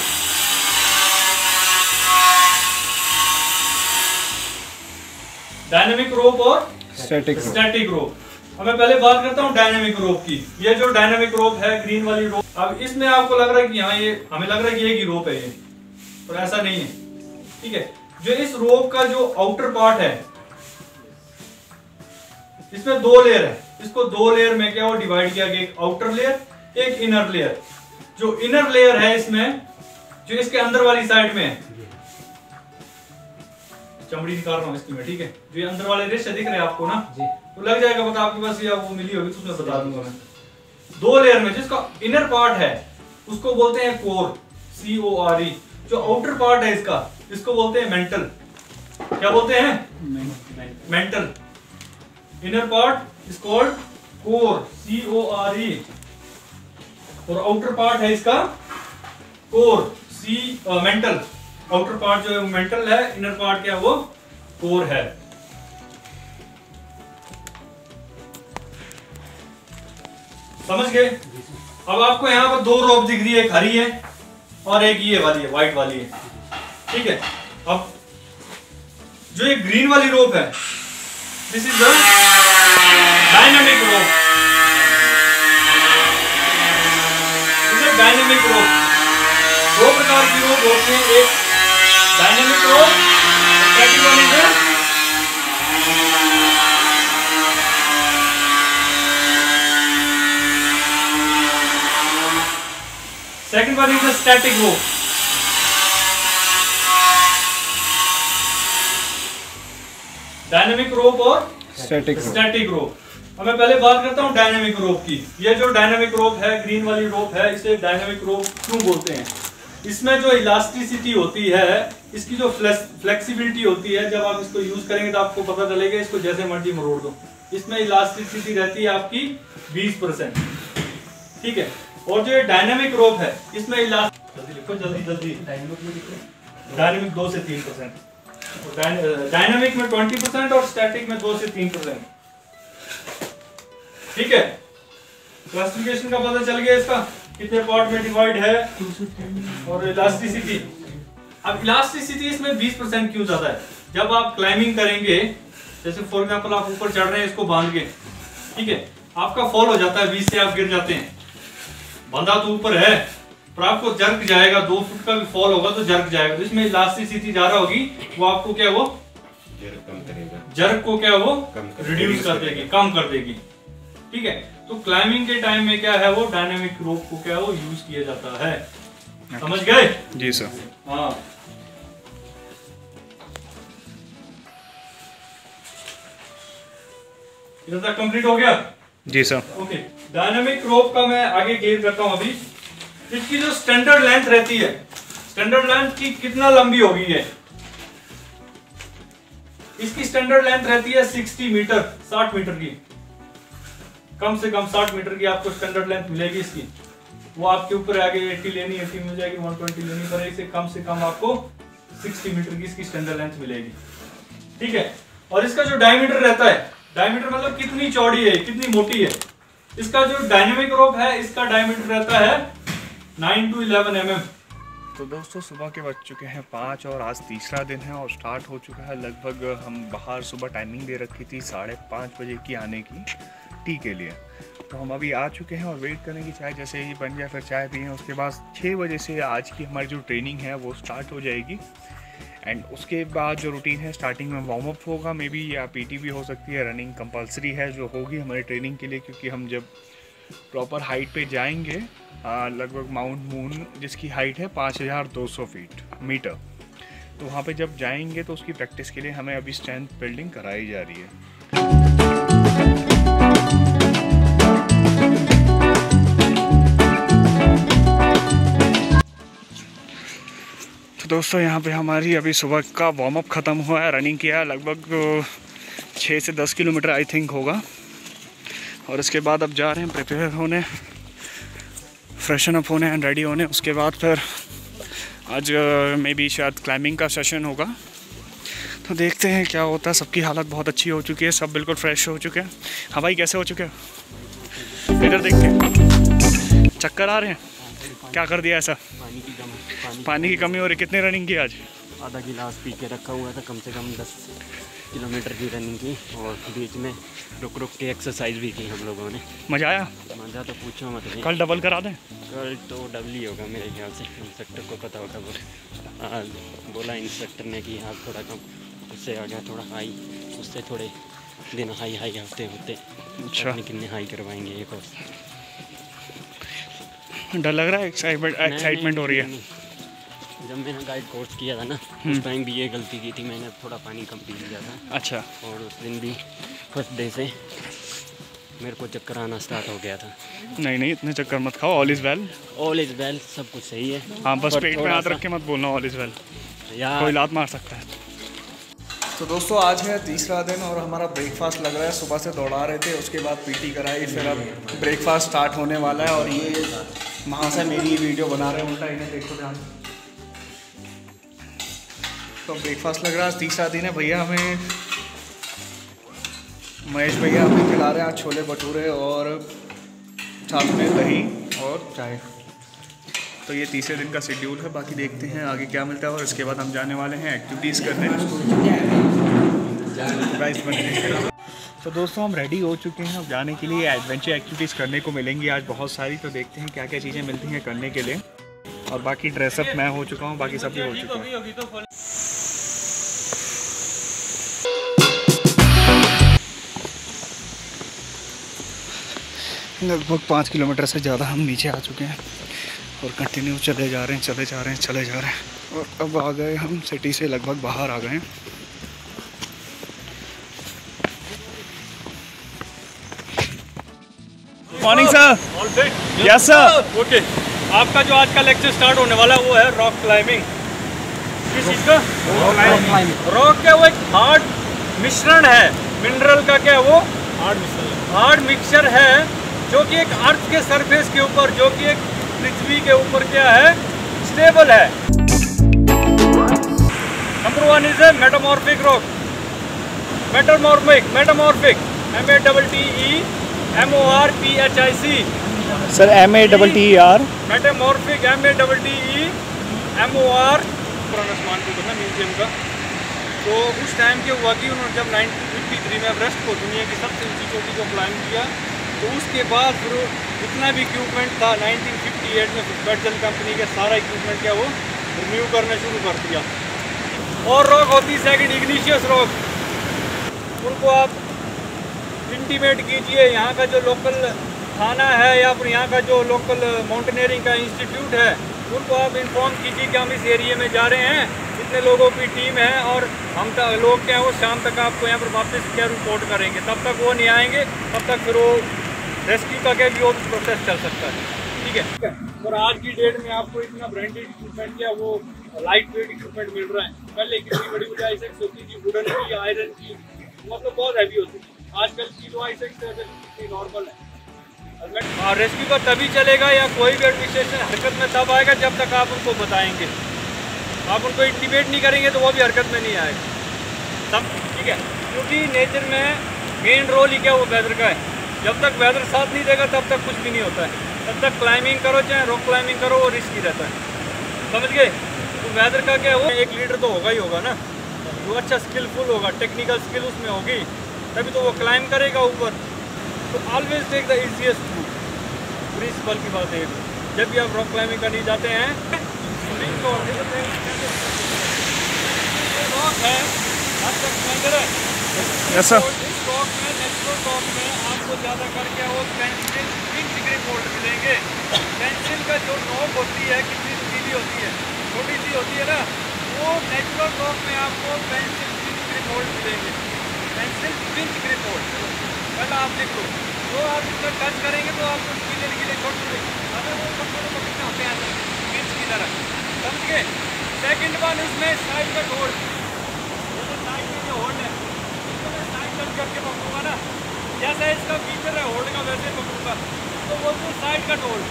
Dynamic rope और स्टैटिक रोप। अब मैं पहले बात करता हूँ डायनामिक रोप की। ये जो डायनामिक रोप है, ग्रीन वाली रोप, अब इसमें आपको लग रहा है कि यहाँ ये, हमें लग रहा है कि एक ही रोप है ये, पर ऐसा नहीं है, ठीक है। जो इस रोप का जो आउटर पार्ट है, इसमें 2 लेयर है, इसको 2 लेयर में क्या हो डिवाइड किया गया, एक आउटर लेयर एक इनर लेयर। जो इनर लेयर है इसमें, जो इसके अंदर वाली साइड में है, चमड़ी निकाल रहा हूँ इसकी मैं, ठीक है। जो ये अंदर वाले रेशे दिख रहे हैं आपको ना, तो लग जाएगा पता आपके पास, या वो मिली होगी तो उसमें बता दूंगा मैं। 2 लेयर में जिसका इनर पार्ट है उसको बोलते हैं कोर, CORE। जो आउटर पार्ट है इसका, इसको बोलते हैं मेंटल। क्या बोलते हैं? Mental. Inner part is called core, CORE, और आउटर पार्ट है इसका कोर, मेंटल। आउटर पार्ट जो है मेंटल है, इनर पार्ट क्या वो कोर है। समझ गए? अब आपको यहाँ पर 2 रोप दिख रही है, एक हरी है और एक ये वाली है, व्हाइट वाली है, ठीक है। अब जो ये ग्रीन वाली रोप है, this is the dynamic rope. Dynamic rope 2 प्रकार की रोप होती है, एक dynamic rope, second one is static rope. Dynamic rope और स्टैटिक रोप। अब मैं पहले बात करता हूँ डायनामिक रोप की। ये जो डायनामिक रोप है, ग्रीन वाली रोप है, इसे डायनामिक रोप क्यों बोलते हैं? इसमें जो इलास्टिसिटी होती है, इसकी जो फ्लेक्सिबिलिटी होती है, जब आप इसको यूज करेंगे तो आपको पता चलेगा, इसको जैसे मर्जी मरोड़ दो, इसमें इलास्टिसिटी रहती है आपकी 20%, ठीक है। और जो ये डायनामिक रोप है, इसमें जल्दी लिखो, जल्दी डायनामिक 2 से 3%, डायनामिक में 20% और स्टैटिक में 2 से 3%, ठीक है। क्लासिफिकेशन का पता चल गया, इसका कितने पार्ट में डिवाइड है, और इलास्टिसिटी। अब इलास्टिसिटी इसमें 20% क्यों ज्यादा है? जब आप क्लाइंबिंग करेंगे, जैसे फॉर एग्जांपल आप ऊपर चढ़ रहे हैं इसको बांध के, ठीक है, आपका फॉल हो जाता है, बीच से आप गिर जाते हैं, बंधा तो ऊपर है पर आपको जर्क जाएगा, 2 फुट का भी फॉल होगा तो जर्क जाएगा, तो इसमें इलास्टिसिटी ज्यादा होगी, वो आपको क्या, वो जर्क को क्या, वो रिड्यूस कर देगी, कम कर देगी, ठीक है। तो क्लाइंबिंग के टाइम में क्या है, वो डायनामिक रोप को क्या, वो यूज किया जाता है। समझ गए? जी सर। हाँ, इधर तक कंप्लीट हो गया? जी सर। ओके, डायनामिक रोप का मैं आगे क्लियर करता हूं। अभी इसकी जो स्टैंडर्ड लेंथ रहती है, स्टैंडर्ड लेंथ की कितना लंबी होगी है, इसकी स्टैंडर्ड लेंथ रहती है 60 मीटर, 60 मीटर की, कम से कम 60 मीटर की आपको स्टैंडर्ड लेंथ मिलेगी इसकी। वो आपके ऊपर आगे 80 लेनी, 80 मिल जाएगी, 120 लेनी, पर इससे कम आपको 60 मीटर की इसकी स्टैंडर्ड लेंथ मिलेगी, ठीक है। और इसका जो डायमीटर रहता है डायमीटर मतलब कितनी चौड़ी है, कितनी मोटी है। इसका जो डायनेमिक रोप है इसका डायमीटर रहता है 9 to 11 mm। तो दोस्तों सुबह के बज चुके हैं 5 और आज तीसरा दिन है और स्टार्ट हो चुका है लगभग। हम बाहर सुबह टाइमिंग दे रखी थी 5:30 बजे की आने की टी के लिए, तो हम अभी आ चुके हैं और वेट करेंगे चाय जैसे ही बन जाए फिर चाय पिएं। उसके बाद 6 बजे से आज की हमारी जो ट्रेनिंग है वो स्टार्ट हो जाएगी। एंड उसके बाद जो रूटीन है स्टार्टिंग में वार्म अप होगा मे बी, या पीटी भी हो सकती है। रनिंग कंपलसरी है जो होगी हमारी ट्रेनिंग के लिए, क्योंकि हम जब प्रॉपर हाइट पे जाएंगे लगभग माउंट मून जिसकी हाइट है 5200 मीटर, तो वहाँ पे जब जाएंगे तो उसकी प्रैक्टिस के लिए हमें अभी स्ट्रेंथ बिल्डिंग कराई जा रही है। तो दोस्तों यहाँ पे हमारी अभी सुबह का वार्म अप ख़त्म हुआ है। रनिंग किया है लगभग 6 से 10 किलोमीटर आई थिंक होगा, और इसके बाद अब जा रहे हैं प्रिपेयर होने, फ्रेशन अप होने एंड रेडी होने। उसके बाद फिर आज मे बी शायद क्लाइंबिंग का सेशन होगा, तो देखते हैं क्या होता है। सबकी हालत बहुत अच्छी हो चुकी है, सब बिल्कुल फ्रेश हो चुके हैं। हाँ भाई कैसे हो चुके हैं? इधर देख के चक्कर आ रहे हैं, क्या कर दिया ऐसा? पानी की कमी हो रही। कितनी रनिंग की आज? आधा गिलास पी के रखा हुआ था, कम से कम 10 किलोमीटर की रनिंग की, और बीच में रुक रुक के एक्सरसाइज भी की हम लोगों ने। मज़ा आया? मज़ा तो पूछो मत। कल डबल करा दें? कल तो डबल ही होगा मेरे ख्याल से, इंस्ट्रक्टर को पता होगा। बोला इंस्ट्रक्टर ने कि आप थोड़ा कम, उससे आ गया थोड़ा हाई, उससे थोड़े दिन हाई होते होते। अच्छा, कितने हाई करवाएंगे एक और। डर लग रहा है? एक्साइटमेंट हो रही है? जब मैंने गाइड कोर्स किया था ना उस टाइम भी ये गलती की थी, मैंने थोड़ा पानी कम पी लिया था। अच्छा। और उस दिन भी फर्स्ट डे से मेरे को चक्कर आना स्टार्ट हो गया था। नहीं इतने चक्कर मत खाओ। All is well. All is well, सब कुछ सही है। हाँ बस पेट में हाथ रख के मत बोलना ऑल इज़ वेल, कोई लात मार सकता है। तो दोस्तों आज है तीसरा दिन और हमारा ब्रेकफास्ट लग रहा है। सुबह से दौड़ा रहे थे, उसके बाद पीटी कराई, फिर अब ब्रेकफास्ट स्टार्ट होने वाला है। और ये वहाँ से मेरी वीडियो बना रहे हैं उल्टा, इन्हें देखो ध्यान। तो ब्रेकफास्ट लग रहा है, आज तीसरा दिन है। भैया हमें, महेश भैया हमें खिला रहे हैं आज छोले भटूरे और साथ में दही और चाय। तो ये तीसरे दिन का शेड्यूल है, बाकी देखते हैं आगे क्या मिलता है। और इसके बाद हम जाने वाले हैं एक्टिविटीज़ करने। तो दोस्तों हम रेडी हो चुके हैं अब जाने के लिए। एडवेंचर एक्टिविटीज़ करने को मिलेंगी आज बहुत सारी, तो देखते हैं क्या क्या चीज़ें मिलती हैं करने के लिए। और बाकी ड्रेसअप मैं हो चुका हूँ, बाकी सब भी हो चुका है। लगभग 5 किलोमीटर से ज़्यादा हम नीचे आ चुके हैं और कंटिन्यू चले जा रहे हैं। और अब आ गए हम सिटी से लगभग बाहर आ गए हैं। Morning sir. All fit? Yes sir. Okay, आपका जो आज का लेक्चर स्टार्ट होने वाला है वो है रॉक क्लाइंबिंग। किस चीज़ का? रॉक का वो एक हार्ड मिश्रण है, मिनरल का क्या है वो हार्ड मिक्सचर है, जो कि एक अर्थ के सरफेस के ऊपर, जो कि एक पृथ्वी के ऊपर क्या है, स्टेबल है। Number 1 is a metamorphic rock. Metamorphic METTEMORPHIC। Sir METTER। Metamorphic METTEMOR। पुराना सामान को करना म्यूजियम का। तो उस टाइम के हुआ कि उन्होंने जब 1953 में एवरेस्ट को दुनिया की सबसे ऊंची चोटी को क्लाइंब किया, तो उसके बाद फिर जितना भी इक्विपमेंट था 1958 में बेटजल कंपनी के सारा इक्विपमेंट क्या वो रिन्यू करना शुरू कर दिया। और रॉक होती सेकंड इग्निशियस रॉक, उनको आप इंटीमेट कीजिए। यहाँ का जो लोकल थाना है या फिर यहाँ का जो लोकल माउंटेनियरिंग का इंस्टीट्यूट है, उनको आप इन्फॉर्म कीजिए कि हम इस एरिया में जा रहे हैं, इतने लोगों की टीम है और हम लोग क्या है वो शाम तक आपको यहाँ पर वापस क्या रिपोर्ट करेंगे। तब तक वो नहीं आएंगे, तब तक फिर वो रेस्क्यू का क्या भी वो प्रोसेस चल सकता है। ठीक है। और आज की डेट में आपको इतना ब्रांडेड इक्विपमेंट क्या वो लाइट वेट इक्विपमेंट मिल रहा है। पहले कितनी बड़ी बड़ी आइसेक्स होती थी, वुडन की, आयरन की, मतलब बहुत हैवी होती थी। आजकल की जो आइसेक्स है नॉर्मल है। और रेस्क्यू का तभी चलेगा या कोई भी एडमिनिस्ट्रेशन हरकत में तब आएगा जब तक आप उनको बताएंगे। आप उनको इंटीमेट नहीं करेंगे तो वो भी हरकत में नहीं आएगा तब। ठीक है, क्योंकि नेचर में मेन रोल ही क्या वो वेदर का है। जब तक वेदर साथ नहीं देगा तब तक कुछ भी नहीं होता है। तब तक क्लाइंबिंग करो चाहे रॉक क्लाइंबिंग करो, वो रिस्की रहता है, समझ गए। तो वेदर का क्या है, वो एक लीडर तो होगा ही होगा ना, जो अच्छा स्किलफुल होगा, टेक्निकल स्किल उसमें होगी, तभी तो वो क्लाइंब करेगा ऊपर। तो always take the easiest route, principle की बात है। जब भी आप रॉक क्लाइंबिंग करने जाते हैं, रॉक है ऐसा टॉप में आपको ज़्यादा करके वो पेंसिल पिंच ग्रिप होल्ड मिलेंगे। पेंसिल का जो नोक होती है कितनी सीधी होती है, छोटी सी होती है ना, वो नेचुरल टॉप में आपको पेंसिल पिंच ग्रिप होल्ड मिलेंगे। पेंसिल पिंच ग्रिप होल्ड पहला आप लिख लो। तो आप इसमें टच करेंगे तो आपको गीले छोटे अगर वो छोटे पकड़ने होते हैं पिंच की तरह, समझ गए। सेकेंड वन उसमें साइड कट होल्ड, साइड में जो होल्ड है उसको मैं साइड कट करके पकड़ूंगा ना, जैसा इसका फीचर है होल्ड का वैसे पकड़ूंगा, तो वो तो साइड कट होल्ड।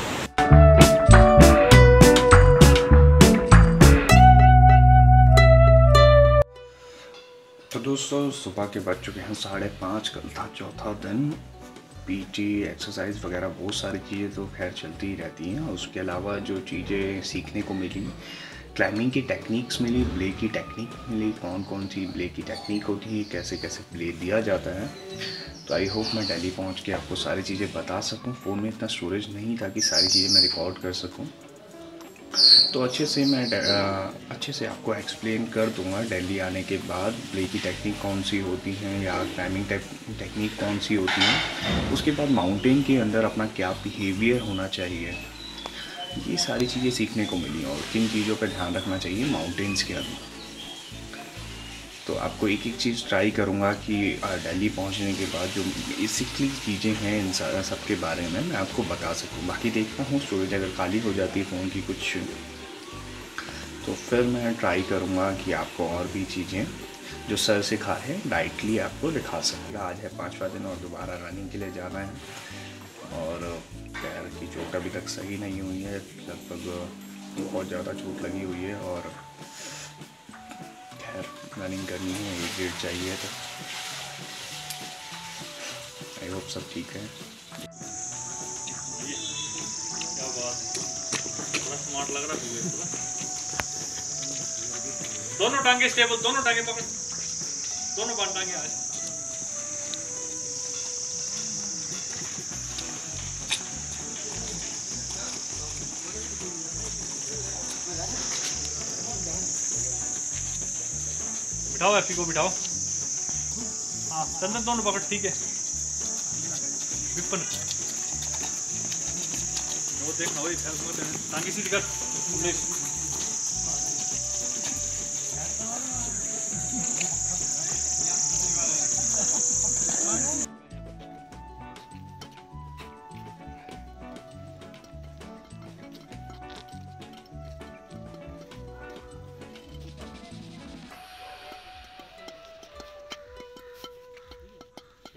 तो दोस्तों सुबह के बज चुके हैं 5:30, कल था चौथा दिन। पीटी एक्सरसाइज वगैरह बहुत सारी चीज़ें तो खैर चलती ही रहती हैं। उसके अलावा जो चीज़ें सीखने को मिली, क्लाइंबिंग की टेक्निक्स मिली, ब्ले की टेक्निक मिली, कौन कौन सी ब्ले की टेक्निक होती है, कैसे कैसे ब्ले दिया जाता है। तो आई होप मैं दिल्ली पहुंच के आपको सारी चीज़ें बता सकूं। फ़ोन में इतना स्टोरेज नहीं था कि सारी चीज़ें मैं रिकॉर्ड कर सकूं, तो अच्छे से आपको एक्सप्लेन कर दूंगा दिल्ली आने के बाद ब्ले की टेक्निक कौन सी होती हैं या क्लाइंबिंग टेक्निक कौन सी होती है। उसके बाद माउंटेन के अंदर अपना क्या बिहेवियर होना चाहिए, ये सारी चीज़ें सीखने को मिली और किन चीज़ों पर ध्यान रखना चाहिए माउंटेन्स के अंदर। तो आपको एक एक चीज़ ट्राई करूँगा कि दिल्ली पहुँचने के बाद जो बेसिकली चीज़ें हैं इन सब के बारे में मैं आपको बता सकूँ। बाकी देखता हूँ स्टोरेज अगर खाली हो जाती है फ़ोन की कुछ, तो फिर मैं ट्राई करूँगा कि आपको और भी चीज़ें जो सर सिखा है डायरेक्टली आपको दिखा सकूँगा। आज है 5वां दिन और दोबारा रनिंग के लिए जाना है और पैर की चोट अभी तक सही नहीं हुई है, लगभग बहुत ज़्यादा चोट लगी हुई है और खैर रनिंग करनी है, 1 डेढ़ चाहिए, तो आई होप सब ठीक है। क्या बात है, बड़ा स्मार्ट लग रहा है। दोनों टांगे स्टेबल, दोनों टांगे पकड़, दोनों बांध टांगे आज। बिठाओ एफी को बिठाओ। हाँ चंदन दोनों पकड़, ठीक है। विपन वो देखना, वही टांगी सीधी कर।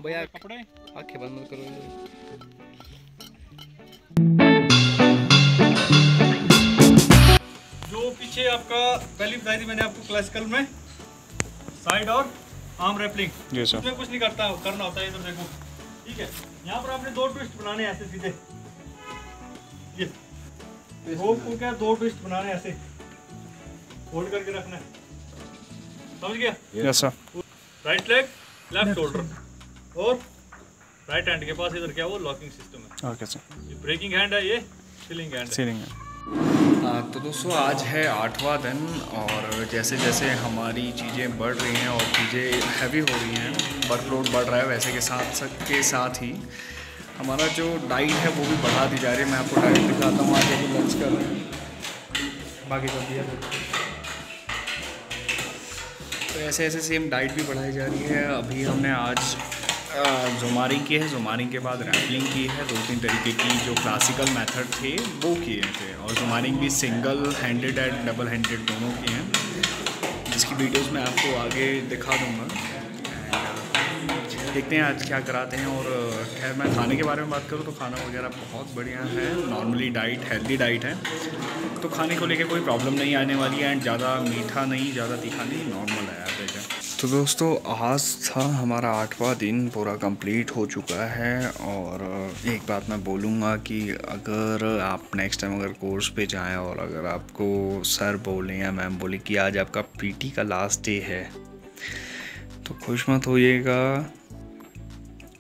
भैया कपड़े आंखें बंद मत करो। जो पीछे आपका पहली बताई थी मैंने आपको क्लासिकल में साइड और आर्म रैपलिंग, उसमें कुछ नहीं करना होता है। इधर देखो, ठीक है। यहाँ पर आपने 2 ट्विस्ट बनाने ऐसे सीधे, ये रोप को क्या 2 ट्विस्ट बनाने ऐसे होल्ड करके रखना है, समझ गया? Yes sir. Right leg left shoulder और राइट हैंड के पास इधर क्या वो लॉकिंग सिस्टम है। Okay sir. ये ब्रेकिंग हैंड है, ये सीलिंग हैंड है। तो दोस्तों आज है 8वां दिन और जैसे जैसे हमारी चीज़ें बढ़ रही हैं और चीज़ें हैवी हो रही हैं, वर्कलोड बढ़ रहा है, वैसे के साथ ही हमारा जो डाइट है वो भी बढ़ा दी जा रही है। मैं आपको डाइट दिखाता हूँ। आज अभी लंच कर रहे हैं, बाकी सब दिया। तो ऐसे ऐसे सेम डाइट भी बढ़ाई जा रही है। अभी हमने आज ज़ुमारिंग की है, ज़ुमारिंग के बाद रैपलिंग की है। 2-3 तरीके की जो क्लासिकल मेथड थे वो किए थे और ज़ुमारिंग भी single handed and double handed दोनों की हैं, जिसकी वीडियोस मैं आपको आगे दिखा दूँगा। देखते हैं आज क्या कराते हैं। और खैर मैं खाने के बारे में बात करूँ तो खाना वगैरह बहुत बढ़िया है, नॉर्मली डाइट हेल्दी डाइट है, तो खाने को लेके कोई प्रॉब्लम नहीं आने वाली है। एंड ज़्यादा मीठा नहीं, ज़्यादा तीखा नहीं, नॉर्मल है, एवरेज है। तो दोस्तों आज था हमारा 8वां दिन, पूरा कंप्लीट हो चुका है। और एक बात मैं बोलूँगा कि अगर आप नेक्स्ट टाइम अगर कोर्स पे जाएं और अगर आपको सर बोलें या मैम बोले कि आज आपका पीटी का लास्ट डे है, तो खुश मत होइएगा,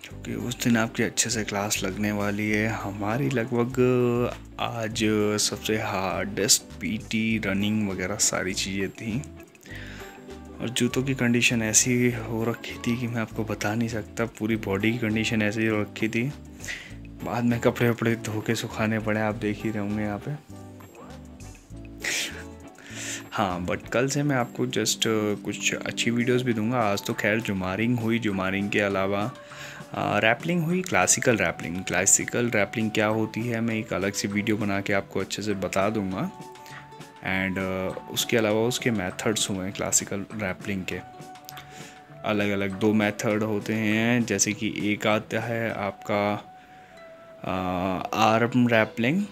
क्योंकि उस दिन आपकी अच्छे से क्लास लगने वाली है। हमारी लगभग आज सबसे हार्डेस्ट पीटी, रनिंग वगैरह सारी चीज़ें थी। और जूतों की कंडीशन ऐसी हो रखी थी कि मैं आपको बता नहीं सकता। पूरी बॉडी की कंडीशन ऐसी हो रखी थी, बाद में कपड़े वपड़े धो के सुखाने पड़े, आप देख ही रहे होंगे यहाँ पे। हाँ, बट कल से मैं आपको जस्ट कुछ अच्छी वीडियोस भी दूंगा। आज तो खैर जुमारिंग हुई, जुमारिंग के अलावा रैपलिंग हुई, क्लासिकल रैपलिंग। क्लासिकल रैपलिंग क्या होती है मैं एक अलग सी वीडियो बना के आपको अच्छे से बता दूंगा। एंड उसके अलावा उसके मेथड्स हुए हैं क्लासिकल रैपलिंग के। अलग अलग 2 मेथड होते हैं, जैसे कि एक आता है आपका आर्म रैपलिंग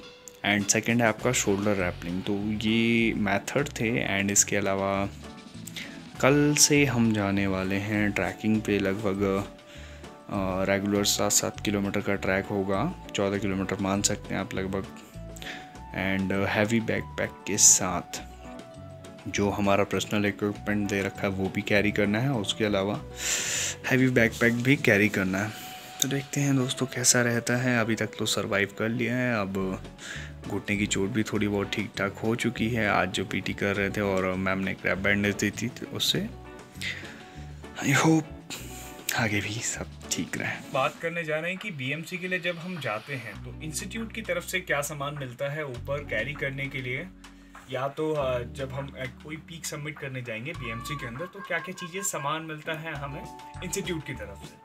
एंड सेकंड है आपका शोल्डर रैपलिंग। तो ये मेथड थे। एंड इसके अलावा कल से हम जाने वाले हैं ट्रैकिंग पे। लगभग रेगुलर 7 किलोमीटर का ट्रैक होगा, 14 किलोमीटर मान सकते हैं आप लगभग। एंड हैवी बैकपैक के साथ जो हमारा पर्सनल इक्विपमेंट दे रखा है वो भी कैरी करना है, और उसके अलावा हैवी बैकपैक भी कैरी करना है। तो देखते हैं दोस्तों कैसा रहता है। अभी तक तो सरवाइव कर लिया है, अब घुटने की चोट भी थोड़ी बहुत ठीक ठाक हो चुकी है। आज जो पीटी कर रहे थे और मैम ने क्रैप बैंडेज दी थी, तो उससे आई होप आगे भी सब ठीक रहे। बात करने जा रहे हैं कि बीएमसी के लिए जब हम जाते हैं तो इंस्टीट्यूट की तरफ से क्या सामान मिलता है ऊपर कैरी करने के लिए, या तो जब हम कोई पीक सबमिट करने जाएंगे बीएमसी के अंदर, तो क्या क्या चीज़ें सामान मिलता है हमें इंस्टीट्यूट की तरफ से।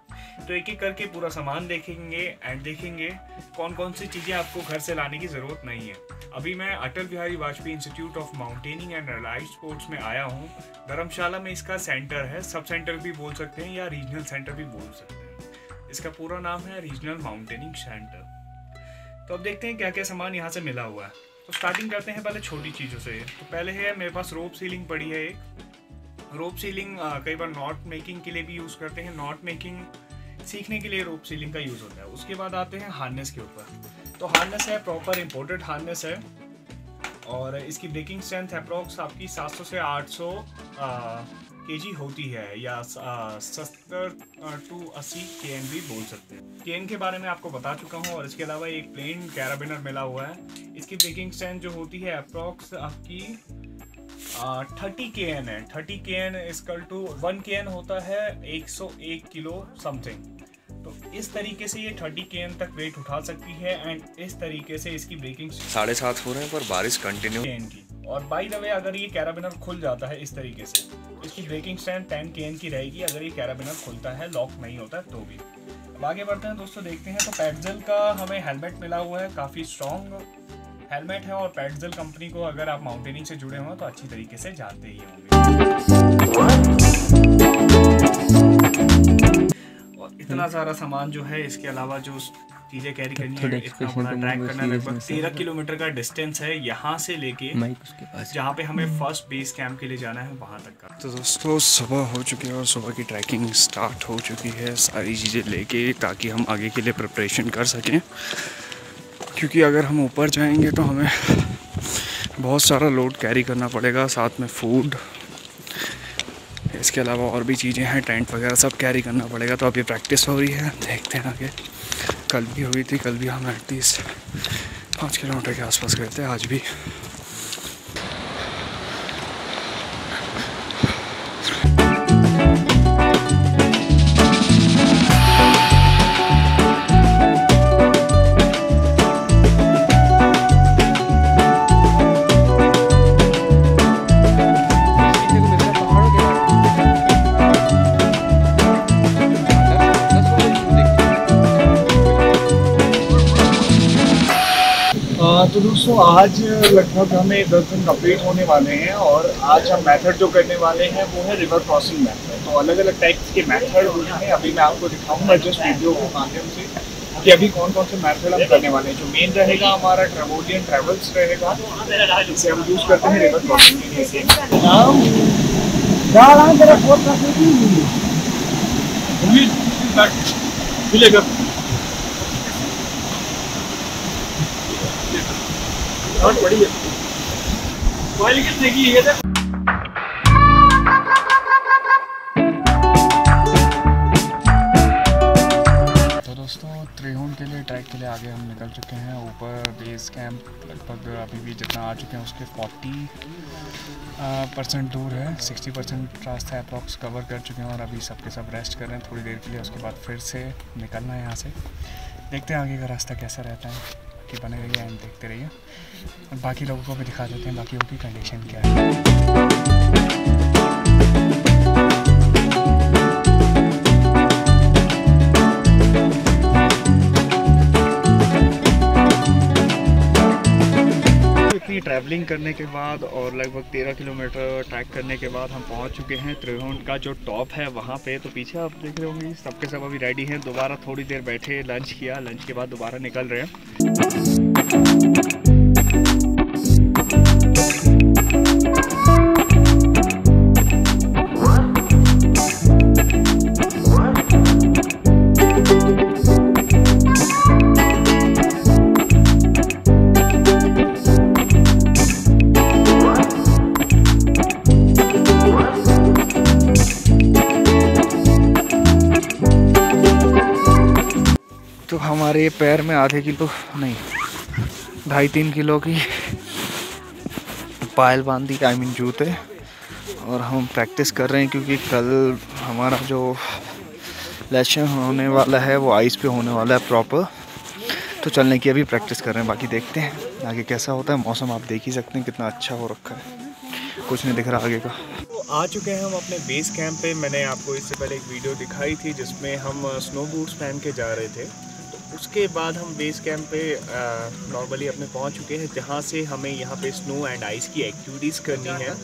तो एक एक करके पूरा सामान देखेंगे एंड देखेंगे कौन कौन सी चीज़ें आपको घर से लाने की ज़रूरत नहीं है। अभी मैं Atal Bihari Vajpayee institute of mountaineering and allied sports में आया हूँ। धर्मशाला में इसका सेंटर है, सब सेंटर भी बोल सकते हैं या रीजनल सेंटर भी बोल सकते हैं। इसका पूरा नाम है रीजनल माउंटेनिंग सेंटर। तो अब देखते हैं क्या क्या सामान यहाँ से मिला हुआ है। तो स्टार्टिंग करते हैं पहले छोटी चीज़ों से। तो पहले है मेरे पास रोप सीलिंग पड़ी है। एक रोप सीलिंग कई बार नॉट मेकिंग के लिए भी यूज़ करते हैं, नॉट मेकिंग सीखने के लिए रोप सीलिंग का यूज़ होता है। उसके बाद आते हैं हार्नेस के ऊपर। तो हार्नेस है प्रॉपर इम्पोर्टेड हार्नेस है, और इसकी ब्रेकिंग स्ट्रेंथ अप्रॉक्स आपकी 700 से 800 केजी होती है, या 70 to 80 kN भी बोल सकते हैं। केन के बारे में आपको बता चुका हूँ। और इसके अलावा एक प्लेन कैराबिनर मिला हुआ है। इसकी ब्रेकिंग स्ट्रेंथ जो होती है अप्रॉक्स आपकी 30 kN है। 30 kN इक्वल टू 1 kN होता है 101 किलो समथिंग। तो इस तरीके से ये 30 kN तक वेट उठा सकती है। एंड इस तरीके से इसकी ब्रेकिंग 7:30 हो रहे हैं पर बारिश कंटिन्यू kN की। और बाय द वे अगर ये कैराबिनर खुल जाता है इस तरीके से, इसकी ब्रेकिंग स्ट्रेंथ 10 kN की रहेगी अगर ये कैराबिनर खुलता है, लॉक नहीं होता है तो भी। अब आगे बढ़ते हैं दोस्तों, देखते हैं। तो पेटजेल का हमें हेलमेट मिला हुआ है, काफ़ी स्ट्रॉन्ग हेलमेट है। और पेटजेल कंपनी को अगर आप माउंटेनिंग से जुड़े हो तो अच्छी तरीके से जानते ही होंगे। और इतना सारा सामान जो है, इसके अलावा जो चीज़ें कैरी करनी है, इतना बड़ा ट्रैक करना है, लगभग 13 किलोमीटर का डिस्टेंस है यहाँ से लेके जहाँ पे हमें फर्स्ट बेस कैंप के लिए जाना है वहाँ तक का। तो दोस्तों सुबह हो चुकी है और सुबह की ट्रैकिंग स्टार्ट हो चुकी है, सारी चीज़ें लेके, ताकि हम आगे के लिए प्रिपरेशन कर सकें। क्योंकि अगर हम ऊपर जाएंगे तो हमें बहुत सारा लोड कैरी करना पड़ेगा, साथ में फूड, इसके अलावा और भी चीज़ें हैं, टेंट वगैरह सब कैरी करना पड़ेगा। तो अभी प्रैक्टिस हो रही है, देखते हैं आगे। कल भी हुई थी, कल भी हम एटलीस्ट 5 किलोमीटर के आसपास गए थे, आज भी। तो दोस्तों आज लगभग हमें 10 दिन कंप्लीट होने वाले हैं। और आज हम मेथड जो करने वाले हैं वो है रिवर क्रॉसिंग मेथड। तो अलग अलग टाइप्स के मेथड हैं, अभी मैं आपको दिखाऊंगा जस्ट वीडियो के माध्यम से कि अभी कौन कौन से मेथड हम करने वाले हैं। जो मेन रहेगा हमारा ट्रेवोलियन ट्रेवल्स रहेगा, जिसे हम यूज़ करते हैं रिवर क्रॉसिंग के लिए। तो दोस्तों त्रिहुण के लिए ट्रैक के लिए आगे हम निकल चुके हैं। ऊपर बेस कैंप लगभग अभी भी जितना आ चुके हैं उसके 40% दूर है। 60% रास्ता अप्रॉक्स कवर कर चुके हैं और अभी सबके सब रेस्ट कर रहे हैं थोड़ी देर के लिए। उसके बाद फिर से निकलना है यहाँ से। देखते हैं आगे का रास्ता कैसा रहता है कि बने रहिए एंड देखते रहिए। और बाकी लोगों को भी दिखा देते हैं बाकी की कंडीशन क्या है। इतनी ट्रैवलिंग करने के बाद और लगभग 13 किलोमीटर ट्रैक करने के बाद हम पहुंच चुके हैं त्रिहुण का जो टॉप है वहां पे। तो पीछे आप देख रहे होंगे सबके सब अभी रेडी हैं। दोबारा थोड़ी देर बैठे लंच किया, लंच के बाद दोबारा निकल रहे हैं। तो हमारे पैर में आधे किलो नहीं 2.5-3 किलो की पायल बांधी, आई मीन जूते। और हम प्रैक्टिस कर रहे हैं क्योंकि कल हमारा जो लेसन होने वाला है वो आइस पे होने वाला है प्रॉपर। तो चलने की अभी प्रैक्टिस कर रहे हैं। बाकी देखते हैं आगे कैसा होता है। मौसम आप देख ही सकते हैं कितना अच्छा हो रखा है, कुछ नहीं दिख रहा आगे का। तो आ चुके हैं हम अपने बेस कैंप पे। मैंने आपको इससे पहले एक वीडियो दिखाई थी जिसमें हम स्नो बूट्स पहन के जा रहे थे। उसके बाद हम बेस कैंप पे नॉर्मली अपने पहुंच चुके हैं जहां से हमें यहाँ पे स्नो एंड आइस की एक्टिविटीज़ करनी है।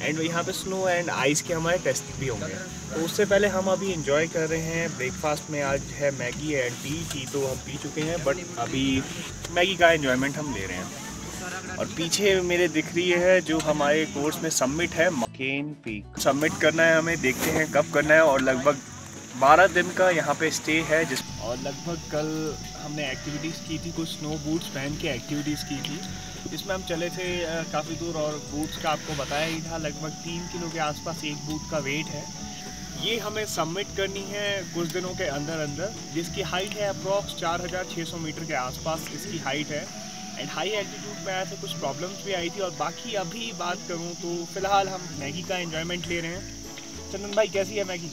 एंड यहाँ पे स्नो एंड आइस के हमारे टेस्ट भी होंगे। तो उससे पहले हम अभी इंजॉय कर रहे हैं। ब्रेकफास्ट में आज है मैगी एंड टी तो हम पी चुके हैं, बट अभी मैगी का एंजॉयमेंट हम ले रहे हैं। और पीछे मेरे दिख रही है जो हमारे कोर्स में सबमिट है, मकेन पीक सबमिट करना है हमें। देखते हैं कब करना है। और लगभग 12 दिन का यहाँ पे स्टे है और लगभग कल हमने एक्टिविटीज़ की थी, कुछ स्नो बूट्स पहन के एक्टिविटीज़ की थी। इसमें हम चले थे काफ़ी दूर और बूट्स का आपको बताया ही था। लगभग 3 किलो के आसपास एक बूट का वेट है। ये हमें सबमिट करनी है कुछ दिनों के अंदर, जिसकी हाइट है अप्रॉक्स 4600 मीटर के आसपास इसकी हाइट है। एंड हाई एल्टीट्यूड पे आया था, कुछ प्रॉब्लम्स भी आई थी। और बाकी अभी बात करूँ तो फ़िलहाल हम मैगी का एंजॉयमेंट ले रहे हैं। चंदन भाई कैसी है मैगी?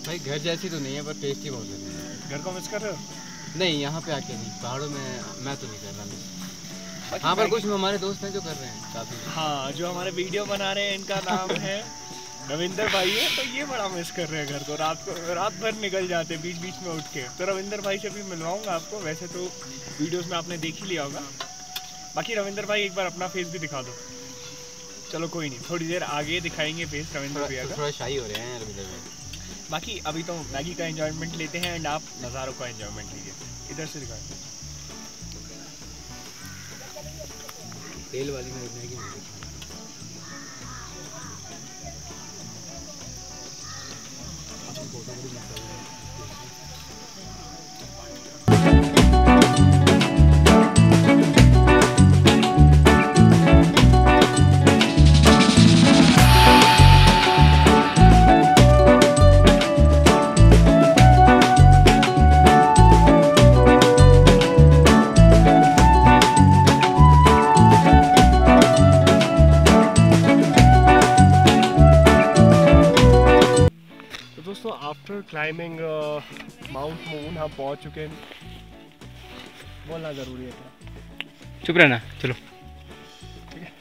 भाई घर जैसी तो नहीं है पर टेस्टी बहुत है। घर को मिस कर रहे हो? नहीं, यहाँ पे आके नहीं, पहाड़ों में मैं तो नहीं कर रहा मिस। हाँ पर कुछ हमारे दोस्त हैं जो कर रहे हैं काफ़ी। हाँ, जो हमारे वीडियो बना रहे हैं इनका नाम है रविंदर भाई है। तो ये बड़ा मिस कर रहे हैं घर को। रात भर निकल जाते बीच बीच में उठ के। तो रविंदर भाई से भी मिलवाऊंगा आपको। वैसे तो वीडियोस में आपने देख ही लिया होगा। बाकी रविंदर भाई एक बार अपना फेस भी दिखा दो। चलो कोई नहीं, थोड़ी देर आगे दिखाएंगे फेस रविंदर भैया का। थोड़ा शाही हो रहे हैं रविंदर भाई। बाकी अभी तो मैगी का एंजॉयमेंट लेते हैं एंड आप नज़ारों का एंजॉयमेंट लीजिए। इधर से दिखाएं। तेल वाली मैगी नहीं। आफ्टर क्लाइंबिंग माउंट मून हम पहुंच चुके हैं। बोलना ज़रूरी है क्या? चुप रहना, चलो। ठीक है।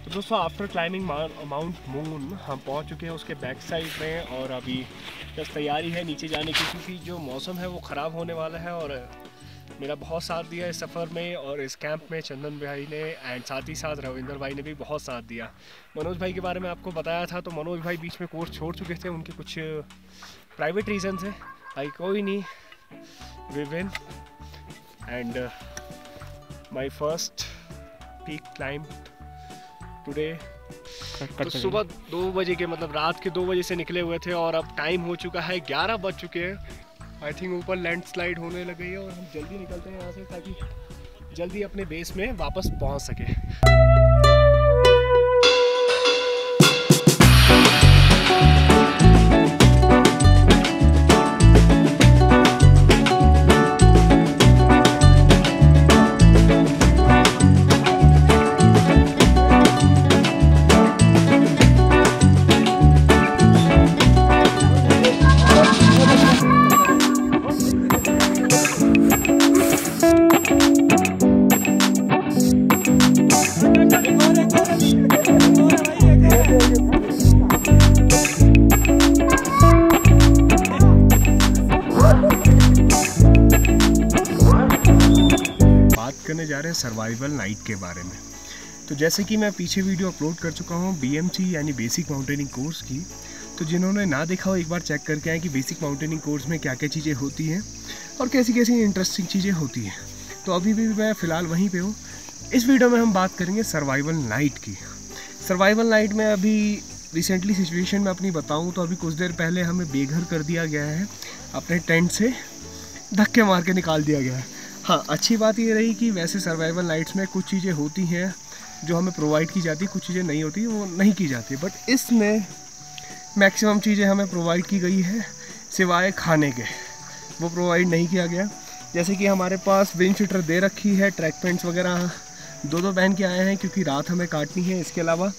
तो दोस्तों आफ्टर क्लाइंबिंग माउंट मून हम पहुंच चुके हैं उसके बैक साइड में। और अभी बस तैयारी है नीचे जाने की क्योंकि जो मौसम है वो ख़राब होने वाला है। और मेरा बहुत साथ दिया इस सफ़र में और इस कैंप में चंदन भाई ने एंड साथ ही साथ रविंदर भाई ने भी बहुत साथ दिया। मनोज भाई के बारे में आपको बताया था, तो मनोज भाई बीच में कोर्स छोड़ चुके थे, उनके कुछ प्राइवेट रीज़न है। भाई कोई नहीं, we win and my first peak climb today. तो सुबह 2 बजे के मतलब रात के 2 बजे से निकले हुए थे और अब टाइम हो चुका है 11 बज चुके हैं। आई थिंक ऊपर लैंडस्लाइड होने लग गई है और हम जल्दी निकलते हैं यहाँ से ताकि जल्दी अपने बेस में वापस पहुँच सके। करने जा रहे हैं सर्वाइवल नाइट के बारे में। तो जैसे कि मैं पीछे वीडियो अपलोड कर चुका हूँ BMC यानी बेसिक माउंटेनिंग कोर्स की, तो जिन्होंने ना देखा हो एक बार चेक करके आए कि बेसिक माउंटेनिंग कोर्स में क्या क्या चीज़ें होती हैं और कैसी कैसी इंटरेस्टिंग चीज़ें होती हैं। तो अभी भी मैं फ़िलहाल वहीं पे हूँ। इस वीडियो में हम बात करेंगे सर्वाइवल नाइट की। सर्वाइवल नाइट में अभी रिसेंटली सिचुएशन में अपनी बताऊँ तो अभी कुछ देर पहले हमें बेघर कर दिया गया है, अपने टेंट से धक्के मार के निकाल दिया गया है। हाँ, अच्छी बात ये रही कि वैसे सर्वाइवल नाइट्स में कुछ चीज़ें होती हैं जो हमें प्रोवाइड की जाती, कुछ चीज़ें नहीं होती, वो नहीं की जाती, बट इसमें मैक्सिमम चीज़ें हमें प्रोवाइड की गई है सिवाय खाने के, वो प्रोवाइड नहीं किया गया। जैसे कि हमारे पास विंड शीटर दे रखी है, ट्रैक पैंट्स वगैरह 2 पहन के आए हैं क्योंकि रात हमें काटनी है। इसके अलावा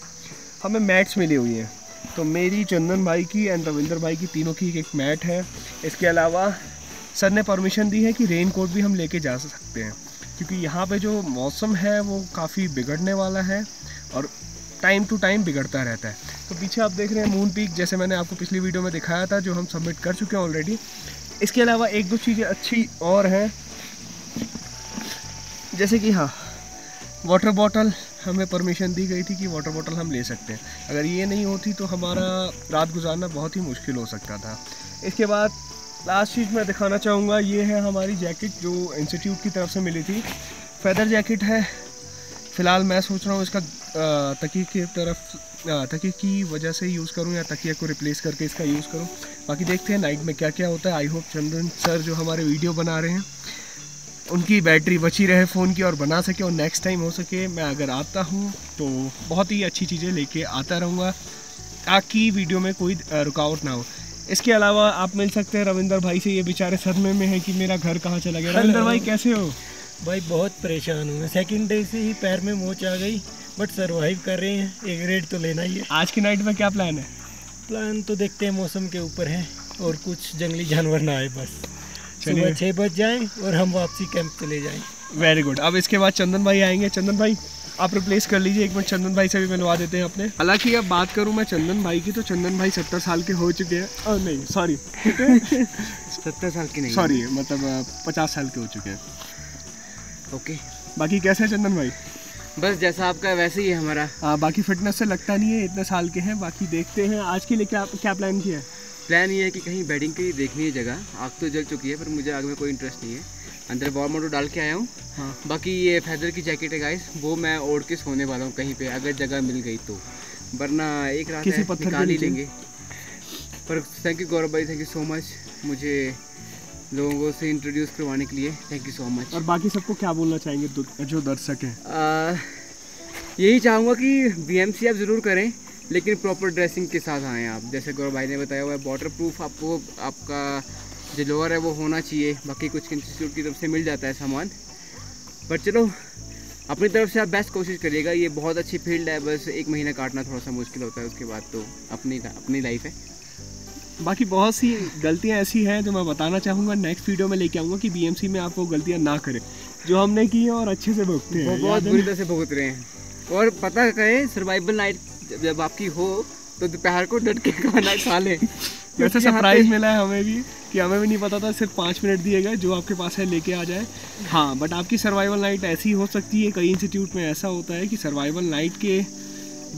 हमें मैट्स मिली हुई हैं, तो मेरी, चंदन भाई की एंड रविंदर भाई की, तीनों की एक मैट है। इसके अलावा सर ने परमिशन दी है कि रेन कोट भी हम लेके जा सकते हैं क्योंकि यहाँ पे जो मौसम है वो काफ़ी बिगड़ने वाला है और टाइम टू टाइम बिगड़ता रहता है। तो पीछे आप देख रहे हैं मून पीक, जैसे मैंने आपको पिछली वीडियो में दिखाया था, जो हम सबमिट कर चुके हैं ऑलरेडी। इसके अलावा 1-2 चीज़ें अच्छी और हैं, जैसे कि हाँ, वाटर बॉटल हमें परमिशन दी गई थी कि वाटर बॉटल हम ले सकते हैं। अगर ये नहीं होती तो हमारा रात गुजारना बहुत ही मुश्किल हो सकता था। इसके बाद लास्ट चीज़ मैं दिखाना चाहूँगा, ये है हमारी जैकेट जो इंस्टीट्यूट की तरफ से मिली थी। फेदर जैकेट है। फ़िलहाल मैं सोच रहा हूँ इसका तकिए की वजह से यूज़ करूँ या तकिए को रिप्लेस करके इसका यूज़ करूँ। बाकी देखते हैं नाइट में क्या क्या होता है। आई होप चंदन सर जो हमारे वीडियो बना रहे हैं उनकी बैटरी बची रहे फ़ोन की और बना सके, और नेक्स्ट टाइम हो सके मैं अगर आता हूँ तो बहुत ही अच्छी चीज़ें लेके आता रहूँगा ताकि वीडियो में कोई रुकावट ना हो। इसके अलावा आप मिल सकते हैं रविंदर भाई से, ये बेचारे सदमे में हैं कि मेरा घर कहाँ चला गया। रविंदर भाई कैसे हो? भाई बहुत परेशान हूँ मैं, सेकंड डे से ही पैर में मोच आ गई, बट सरवाइव कर रहे हैं। एक रेड तो लेना ही है। आज की नाइट में क्या प्लान है? प्लान तो देखते हैं, मौसम के ऊपर है और कुछ जंगली जानवर ना आए, बस सुबह 6 बज जाएँ और हम वापसी कैंप चले जाएँ। Very good. अब इसके बाद चंदन भाई आएंगे। चंदन भाई आप रिप्लेस कर लीजिए, एक मिनट चंदन भाई से भी मिलवा देते हैं अपने। हालांकि अब बात करूं मैं चंदन भाई की तो चंदन भाई 70 साल के हो चुके हैं। नहीं सॉरी 70 साल की नहीं, सॉरी मतलब 50 साल के हो चुके हैं। ओके, बाकी कैसे है चंदन भाई? बस जैसा आपका वैसे ही है हमारा। बाकी फिटनेस से लगता नहीं है इतने साल के हैं। बाकी देखते हैं आज के लिए क्या प्लान किया है। प्लान ये है कि कहीं बेडिंग की देखनी है जगह। आग तो जल चुकी है पर मुझे आग में कोई इंटरेस्ट नहीं है। अंदर वार्म वाटर डाल के आया हूँ। हाँ। बाकी ये फेदर की जैकेट है गाइस, वो मैं ओढ़ के सोने वाला हूँ कहीं पे अगर जगह मिल गई तो, वरना एक रात किसी पत्थर निकाल ही लेंगे। पर थैंक यू गौरव भाई, थैंक यू सो मच मुझे लोगों से इंट्रोड्यूस करवाने के लिए, थैंक यू सो मच। और बाकी सबको क्या बोलना चाहेंगे जो दर्शक हैं? यही चाहूँगा कि BMC आप ज़रूर करें लेकिन प्रॉपर ड्रेसिंग के साथ आएँ आप। जैसे गौरव भाई ने बताया हुआ है, वाटर प्रूफ आपको आपका जो लोअर है वो होना चाहिए। बाकी कुछ इंस्टीट्यूट की तरफ से मिल जाता है सामान, पर चलो अपनी तरफ से आप बेस्ट कोशिश करिएगा। ये बहुत अच्छी फील्ड है, बस 1 महीना काटना थोड़ा सा मुश्किल होता है, उसके बाद तो अपनी लाइफ है। बाकी बहुत सी गलतियाँ ऐसी हैं जो मैं बताना चाहूँगा, नेक्स्ट वीडियो में लेके आऊँगा कि BMC में आप वो गलतियाँ ना करें जो हमने की है और अच्छे से भुगते हैं। वो बहुत बुरी तरह से भुगत रहे हैं। और पता करें सर्वाइवल नाइट जब आपकी हो तो दोपहर को डट के खाना खा लें। वैसे सरप्राइज़ मिला है हमें भी कि हमें भी नहीं पता था, सिर्फ 5 मिनट दिए गए, जो आपके पास है लेके आ जाए। हाँ, बट आपकी सर्वाइवल नाइट ऐसी हो सकती है, कई इंस्टीट्यूट में ऐसा होता है कि सर्वाइवल नाइट के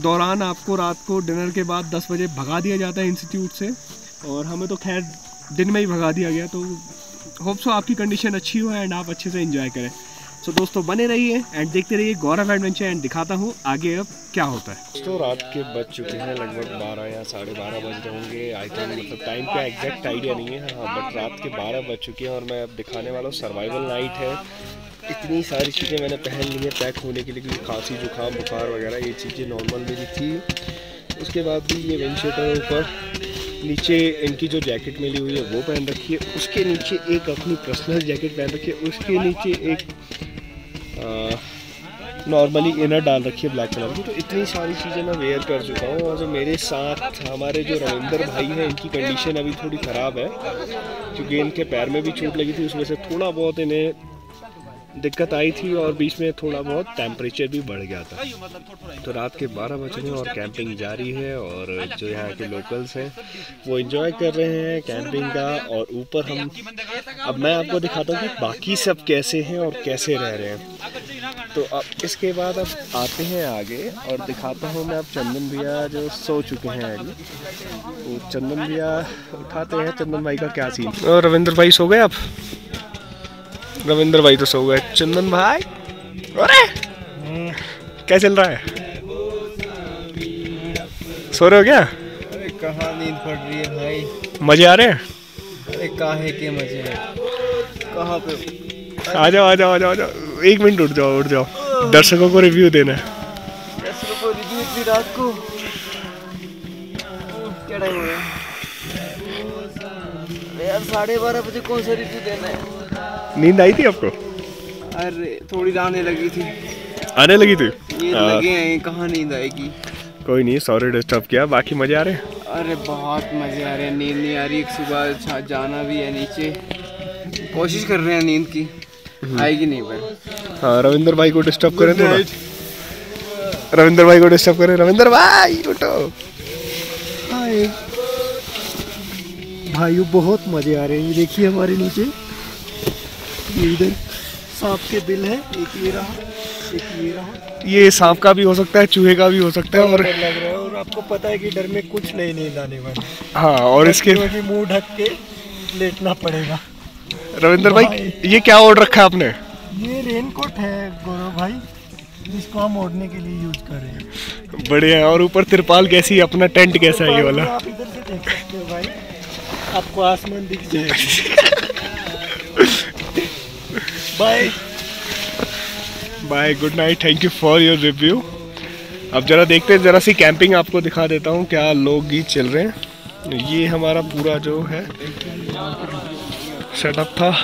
दौरान आपको रात को डिनर के बाद 10 बजे भगा दिया जाता है इंस्टीट्यूट से, और हमें तो खैर दिन में ही भगा दिया गया। तो होप सो आपकी कंडीशन अच्छी हो एंड आप अच्छे से एंजॉय करें। तो दोस्तों बने रहिए एंड देखते रहिए गौरव एडवेंचर एंड दिखाता हूँ आगे अब क्या होता है। तो रात के बज चुके हैं लगभग 12 या 12:30 बज रहे होंगे। आई थिंक मतलब टाइम का एग्जैक्ट आइडिया नहीं है, हाँ बट रात के 12 बज चुके हैं और मैं अब दिखाने वाला हूँ सर्वाइवल नाइट है। इतनी सारी चीज़ें मैंने पहन ली हैं पैक होने के लिए, क्योंकि खांसी जुकाम बुखार वगैरह ये चीज़ें नॉर्मल मेरी थी। उसके बाद भी ये विंड शीटर ऊपर, नीचे इनकी जो जैकेट मिली हुई है वो पहन रखी है, उसके नीचे एक अपनी पर्सनल जैकेट पहन रखी है, उसके नीचे एक नॉर्मली इनर डाल रखी है ब्लैक कलर की। तो इतनी सारी चीज़ें मैं वेयर कर चुका हूँ। और जो मेरे साथ हमारे जो रविंदर भाई हैं इनकी कंडीशन अभी थोड़ी ख़राब है, क्योंकि इनके पैर में भी चोट लगी थी, उसमें से थोड़ा बहुत इन्हें दिक्कत आई थी और बीच में थोड़ा बहुत टेम्परेचर भी बढ़ गया था। तो रात के 12 बज रहे हैं और कैंपिंग जारी है और जो यहाँ के लोकल्स हैं वो एंजॉय कर रहे हैं कैंपिंग का। और ऊपर हम, अब मैं आपको दिखाता हूँ कि बाकी सब कैसे हैं और कैसे रह रहे हैं। तो अब इसके बाद अब आते हैं आगे और दिखाता हूँ मैं अब चंदन भैया जो सो चुके हैं अभी। तो चंदन भैया उठाते हैं, चंदन भाई का क्या सीन। और रविंद्र भाई सो गए आप? रविंद्र भाई तो सो गए। चंदन भाई अरे क्या चल रहा है? सो रहे हो क्या? अरे कहाँ नींद पड़ रही है भाई, मजे आ रहे हैं? अरे काहे के मजे हैं, कहाँ पे? आ जाओ आ जाओ आ जाओ आ जाओ, 1 मिनट उठ जाओ, दर्शकों को रिव्यू देना है। दर्शकों को रिव्यू इतनी रात को? क्या टाइम हो रहा है यार? 12:30 बजे कौन सा रिव्यू देना है? नींद आई थी आपको? अरे थोड़ी आने लगी थी। आने लगी थी? ये लगे हैं, कहाँ नींद आएगी। कोई नहीं, सॉरी डिस्टर्ब किया। बाकी मजे आ रहे हैं? अरे बहुत मजे आ रहे हैं, नींद नहीं आ रही। सुबह जाना भी है नीचे, कोशिश कर रहे हैं नींद की, आएगी नहीं पर। हाँ रविंद्र भाई को डिस्टर्ब करें थोड़ा, रविंद्र भाई को डिस्टर्ब करें। रविंद्र भाई उठो। हाय भाइयों, बहुत मजे आ रहे हैं। ये देखिए हमारे नीचे, ये इधर सांप के बिल है, एक ये रहा, एक ये रहा। ये सांप का भी हो सकता है, चूहे का भी हो सकता है। और डर लग रहा है, और आपको पता है कि डर में कुछ नहीं नींद आने वाली। हाँ, और इसके भी मुंह ढक के लेटना पड़ेगा। रविंद्र भाई ये क्या ओढ़ रखा है आपने? ये रेनकोट है गौरव भाई, जिसको हम ओढ़ने के लिए यूज कर रहे हैं। बढ़िया है। और ऊपर तिरपाल कैसी है, अपना टेंट कैसा है ये वाला? आप इधर से देख सकते हो भाई, आपको आसमान दिख जाएगा। Bye bye, good night, thank you for your review. अब जरा देखते हैं, जरा सी कैंपिंग आपको दिखा देता हूँ क्या लोग गीत चल रहे हैं। ये हमारा पूरा जो है सेटअप था।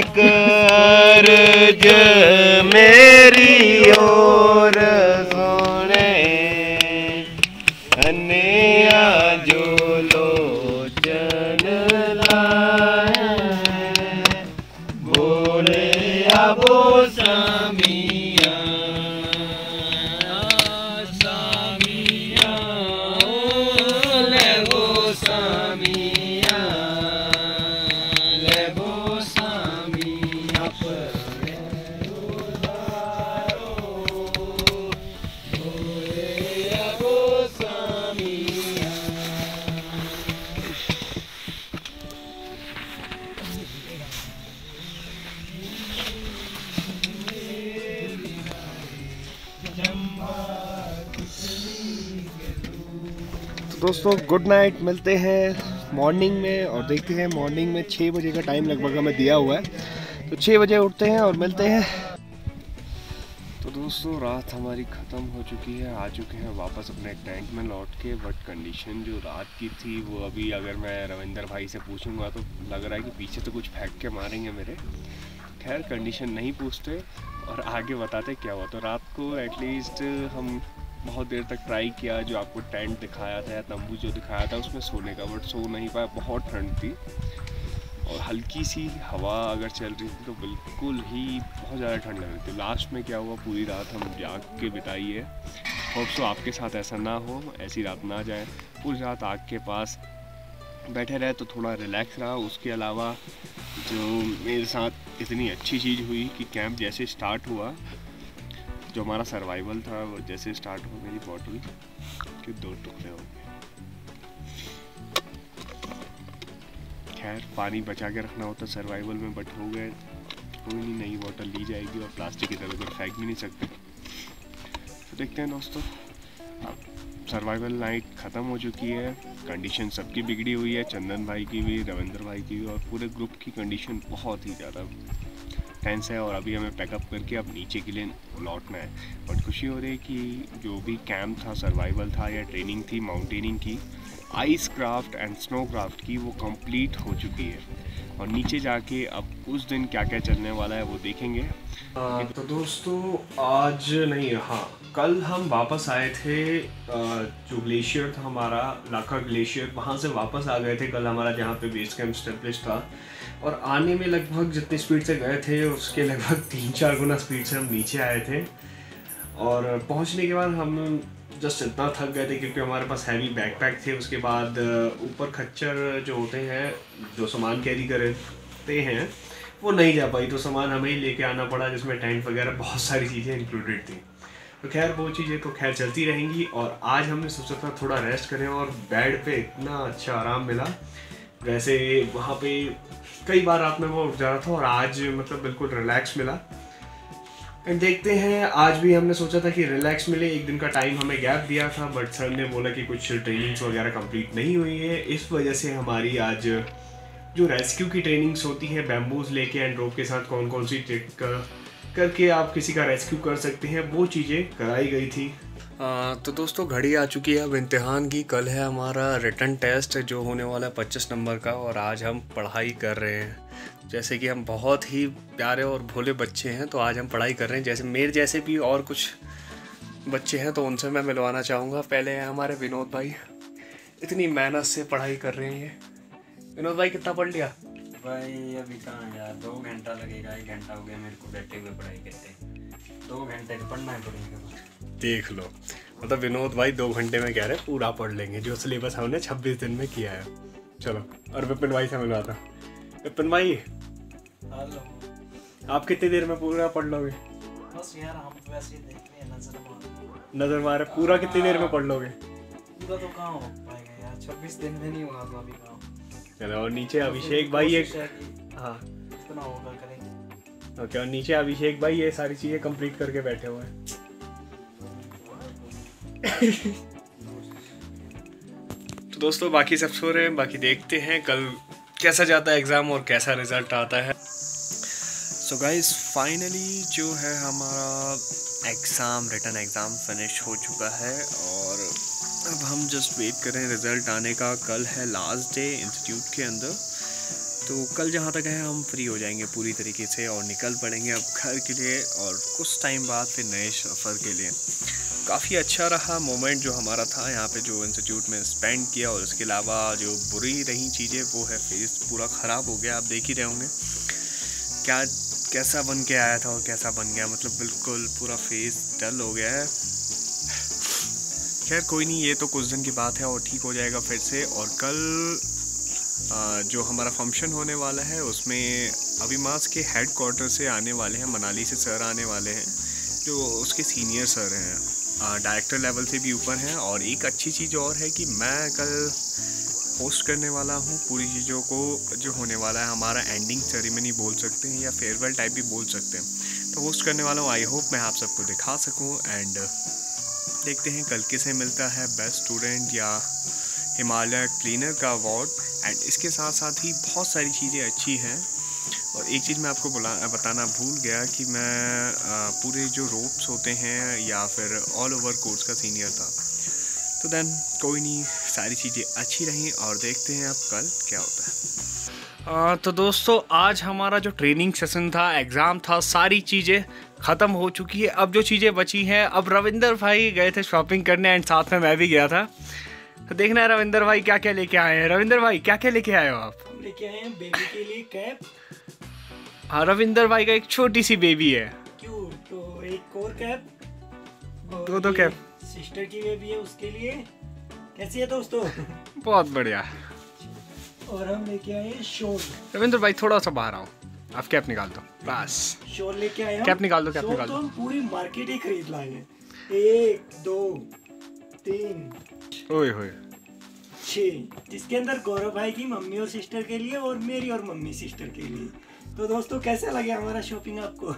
अर्ज मेरी ओर सुने, अन्या जो लोचन लाए, बोले अबो सामिया, सामिया ले वो सामिया, ले वो सामिया पर दोस्तों गुड नाइट, मिलते हैं मॉर्निंग में और देखते हैं। मॉर्निंग में 6 बजे का टाइम लगभग हमें दिया हुआ है, तो 6 बजे उठते हैं और मिलते हैं। तो दोस्तों रात हमारी ख़त्म हो चुकी है, आ चुके हैं वापस अपने टेंट में लौट के। बट कंडीशन जो रात की थी वो अभी अगर मैं रविंदर भाई से पूछूंगा तो लग रहा है कि पीछे तो कुछ फेंक के मारेंगे मेरे। खैर कंडीशन नहीं पूछते और आगे बताते क्या हुआ। तो रात को एटलीस्ट हम बहुत देर तक ट्राई किया, जो आपको टेंट दिखाया था या तंबू जो दिखाया था उसमें सोने का, बट सो नहीं पाया, बहुत ठंड थी और हल्की सी हवा अगर चल रही थी तो बिल्कुल ही बहुत ज़्यादा ठंड लग रही थी। लास्ट में क्या हुआ, पूरी रात हम जाग के बिताई है। होप सो आपके साथ ऐसा ना हो, ऐसी रात ना जाए। पूरी रात आग के पास बैठे रहे तो थोड़ा रिलैक्स रहा। उसके अलावा जो मेरे साथ इतनी अच्छी चीज़ हुई कि कैंप जैसे स्टार्ट हुआ, जो हमारा सर्वाइवल था वो जैसे स्टार्ट हुआ, मेरी बॉटल के 2 टुकड़े हो गए। खैर पानी बचा के रखना होता सर्वाइवल में, बट हो गए, कोई नहीं, नई बॉटल ली जाएगी और प्लास्टिक इधर उधर फेंक भी नहीं सकते। तो देखते हैं दोस्तों, अब सर्वाइवल नाइट ख़त्म हो चुकी है, कंडीशन सबकी बिगड़ी हुई है, चंदन भाई की भी, रविंद्र भाई की भी, और पूरे ग्रुप की कंडीशन बहुत ही ज़्यादा टेंस है। और अभी हमें पैकअप करके अब नीचे के लिए लौटना है। बट खुशी हो रही है कि जो भी कैंप था, सर्वाइवल था या ट्रेनिंग थी माउंटेनिंग की, ice craft and snow craft की, वो कंप्लीट हो चुकी है। और नीचे जाके अब उस दिन क्या क्या चलने वाला है वो देखेंगे। तो दोस्तों आज नहीं, हाँ कल हम वापस आए थे, जो ग्लेशियर था हमारा लाखा ग्लेशियर, वहाँ से वापस आ गए थे कल हमारा जहाँ पे बेस कैंप स्टेब्लिश था। और आने में लगभग जितनी स्पीड से गए थे उसके लगभग 3-4 गुना स्पीड से हम नीचे आए थे। और पहुँचने के बाद हम जस्ट इतना थक गए थे क्योंकि हमारे पास हैवी बैकपैक थे। उसके बाद ऊपर खच्चर जो होते हैं, जो सामान कैरी करते हैं, वो नहीं जा पाई, तो सामान हमें ही लेके आना पड़ा, जिसमें टेंट वगैरह बहुत सारी चीज़ें इंक्लूडेड थी। तो खैर वो चीज़ें तो खैर चलती रहेंगी। और आज हमने सोचा था थोड़ा रेस्ट करें, और बेड पे इतना अच्छा आराम मिला। वैसे वहाँ पे कई बार रात में वो उठ जा रहा था, और आज मतलब बिल्कुल रिलैक्स मिला। एंड देखते हैं, आज भी हमने सोचा था कि रिलैक्स मिले, एक दिन का टाइम हमें गैप दिया था, बट सर ने बोला कि कुछ ट्रेनिंग्स वगैरह कंप्लीट नहीं हुई है, इस वजह से हमारी आज जो रेस्क्यू की ट्रेनिंग्स होती है बैम्बूज लेके एंड रोप के साथ कौन कौन सी ट्रिक करके आप किसी का रेस्क्यू कर सकते हैं, वो चीज़ें कराई गई थी। तो दोस्तों घड़ी आ चुकी है अब इम्तिहान की। कल है हमारा रिटन टेस्ट जो होने वाला है 25 नंबर का, और आज हम पढ़ाई कर रहे हैं। जैसे कि हम बहुत ही प्यारे और भोले बच्चे हैं, तो आज हम पढ़ाई कर रहे हैं। जैसे मेरे जैसे भी और कुछ बच्चे हैं तो उनसे मैं मिलवाना चाहूँगा। पहले हैं हमारे विनोद भाई, इतनी मेहनत से पढ़ाई कर रहे हैं। विनोद भाई कितना पढ़ लिया? भाई अभी कहाँ यार, 2 घंटा लगेगा, 1 घंटा हो गया मेरे को बैठे हुए पढ़ाई करते। 2 घंटे पढ़ना है पड़ेगा। देख लो, मतलब विनोद भाई 2 घंटे में कह रहे पूरा पढ़ लेंगे, जो सिलेबस हमने 26 दिन में किया है। चलो, और विपिन भाई से मिलवाता। विपिन भाई आप कितनी देर में पूरा पढ़ लोगे? बस यार हम तो वैसे ही देख रहे हैं, नजर मारे। पूरा कितनी देर में पढ़ लोगे? पूरा तो कहाँ हो पाएगा यार, 26 दिन में नहीं होगा तो अभी कहाँ। चलो, और नीचे अभिषेक भाई एक, हाँ इतना होगा करेंगे। ओके, और नीचे अभिषेक भाई ये सारी चीज़ें कंप्लीट करके बैठे हुए हैं। तो दोस्तों बाकी सब सो रहे हैं, बाकी देखते हैं कल कैसा जाता है एग्ज़ाम और कैसा रिज़ल्ट आता है। सो गाइस फाइनली जो है हमारा एग्ज़ाम, रिटन एग्ज़ाम फिनिश हो चुका है, और अब हम जस्ट वेट कर रहे हैं रिज़ल्ट आने का। कल है लास्ट डे इंस्टीट्यूट के अंदर, तो कल जहाँ तक है हम फ्री हो जाएंगे पूरी तरीके से और निकल पड़ेंगे अब घर के लिए, और कुछ टाइम बाद फिर नए सफ़र के लिए। काफ़ी अच्छा रहा मोमेंट जो हमारा था यहाँ पे, जो इंस्टीट्यूट में स्पेंड किया। और इसके अलावा जो बुरी रही चीज़ें वो है, फेस पूरा ख़राब हो गया, आप देख ही रहे होंगे क्या कैसा बन के आया था और कैसा बन गया, मतलब बिल्कुल पूरा फेस डल हो गया है। खैर कोई नहीं, ये तो कुछ दिन की बात है और ठीक हो जाएगा फिर से। और कल जो हमारा फंक्शन होने वाला है उसमें अभिमास के हेड क्वार्टर से आने वाले हैं, मनाली से सर आने वाले हैं, जो उसके सीनियर सर हैं, डायरेक्टर लेवल से भी ऊपर हैं। और एक अच्छी चीज़ और है कि मैं कल होस्ट करने वाला हूँ पूरी चीज़ों को। जो होने वाला है हमारा एंडिंग सेरेमनी बोल सकते हैं या फेयरवेल टाइप भी बोल सकते हैं, तो होस्ट करने वाला हूँ। आई होप मैं आप सबको दिखा सकूँ। एंड देखते हैं कल किसे मिलता है बेस्ट स्टूडेंट या हिमालय क्लीनर का अवार्ड। एंड इसके साथ साथ ही बहुत सारी चीज़ें अच्छी हैं। और एक चीज़ मैं आपको बताना भूल गया कि मैं पूरे जो रोप्स होते हैं या फिर ऑल ओवर कोर्स का सीनियर था। तो देन कोई नहीं, सारी चीज़ें अच्छी रहीं और देखते हैं अब कल क्या होता है। तो दोस्तों आज हमारा जो ट्रेनिंग सेशन था, एग्ज़ाम था, सारी चीज़ें ख़त्म हो चुकी है। अब जो चीज़ें बची हैं, अब रविंदर भाई गए थे शॉपिंग करने एंड साथ में मैं भी गया था। तो देखना है रविंदर भाई क्या क्या लेके आए हैं। रविंदर भाई क्या क्या लेके आए हो आप? हम लेके आए हैं बेबी के लिए कैप। हाँ, रविंदर भाई का एक छोटी सी बेबी है। क्यों? तो एक और कैप, दो कैप सिस्टर की बेबी है उसके लिए। कैसी है दोस्तों? बहुत बढ़िया। और हम लेके आए हैं शॉल। रविंदर भाई थोड़ा सा बाहर आओ, आप कैप निकाल दो बस। शॉल लेके आए हम। कैप निकाल दो, कैप शॉल निकाल तो दो। हम पूरी मार्केट ही खरीद लाए हैं। 1 2 3 ओए होए 6, जिसके अंदर गौरव भाई की मम्मी और सिस्टर के लिए और मेरी और मम्मी सिस्टर के लिए। तो दोस्तों कैसा लगे हमारा शॉपिंग आपको?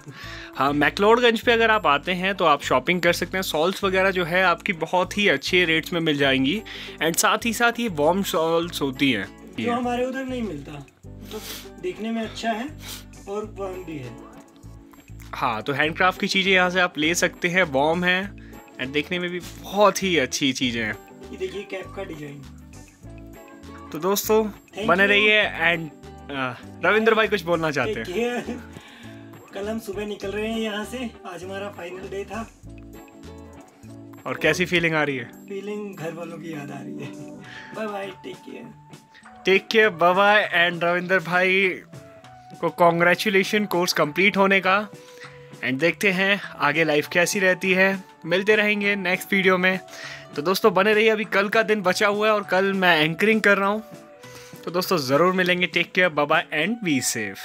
हाँ, मैक्लोडगंज पे अगर आप आते हैं तो आप शॉपिंग कर सकते हैं। सॉल्स वगैरह जो है आपकी बहुत ही अच्छे रेट्स में मिल जाएंगी एंड साथ ही ये वार्म सॉल्स होती हैं जो हमारे उधर नहीं मिलता, तो देखने में अच्छा है और वार्म भी है। हाँ, तो हैंडक्राफ्ट की चीज़ें यहाँ से आप ले सकते हैं, वार्म है एंड देखने में भी बहुत ही अच्छी चीज़ें हैं। ये देखिए कैप का डिजाइन। तो दोस्तों बने रहिए एंड रविंदर भाई कुछ बोलना चाहते हैं। कल हम सुबह निकल रहे हैं यहाँ से, आज हमारा फाइनल डे था। और कैसी फीलिंग आ रही है? फीलिंग घर वालों की याद आ रही है। Bye bye, take care bye bye. And Ravinder भाई को कॉन्ग्रेचुलेशन कोर्स कंप्लीट होने का एंड देखते हैं आगे लाइफ कैसी रहती है। मिलते रहेंगे नेक्स्ट वीडियो में। तो दोस्तों बने रहिए, अभी कल का दिन बचा हुआ है और कल मैं एंकरिंग कर रहा हूँ। तो दोस्तों ज़रूर मिलेंगे। Take care, bye bye and be safe.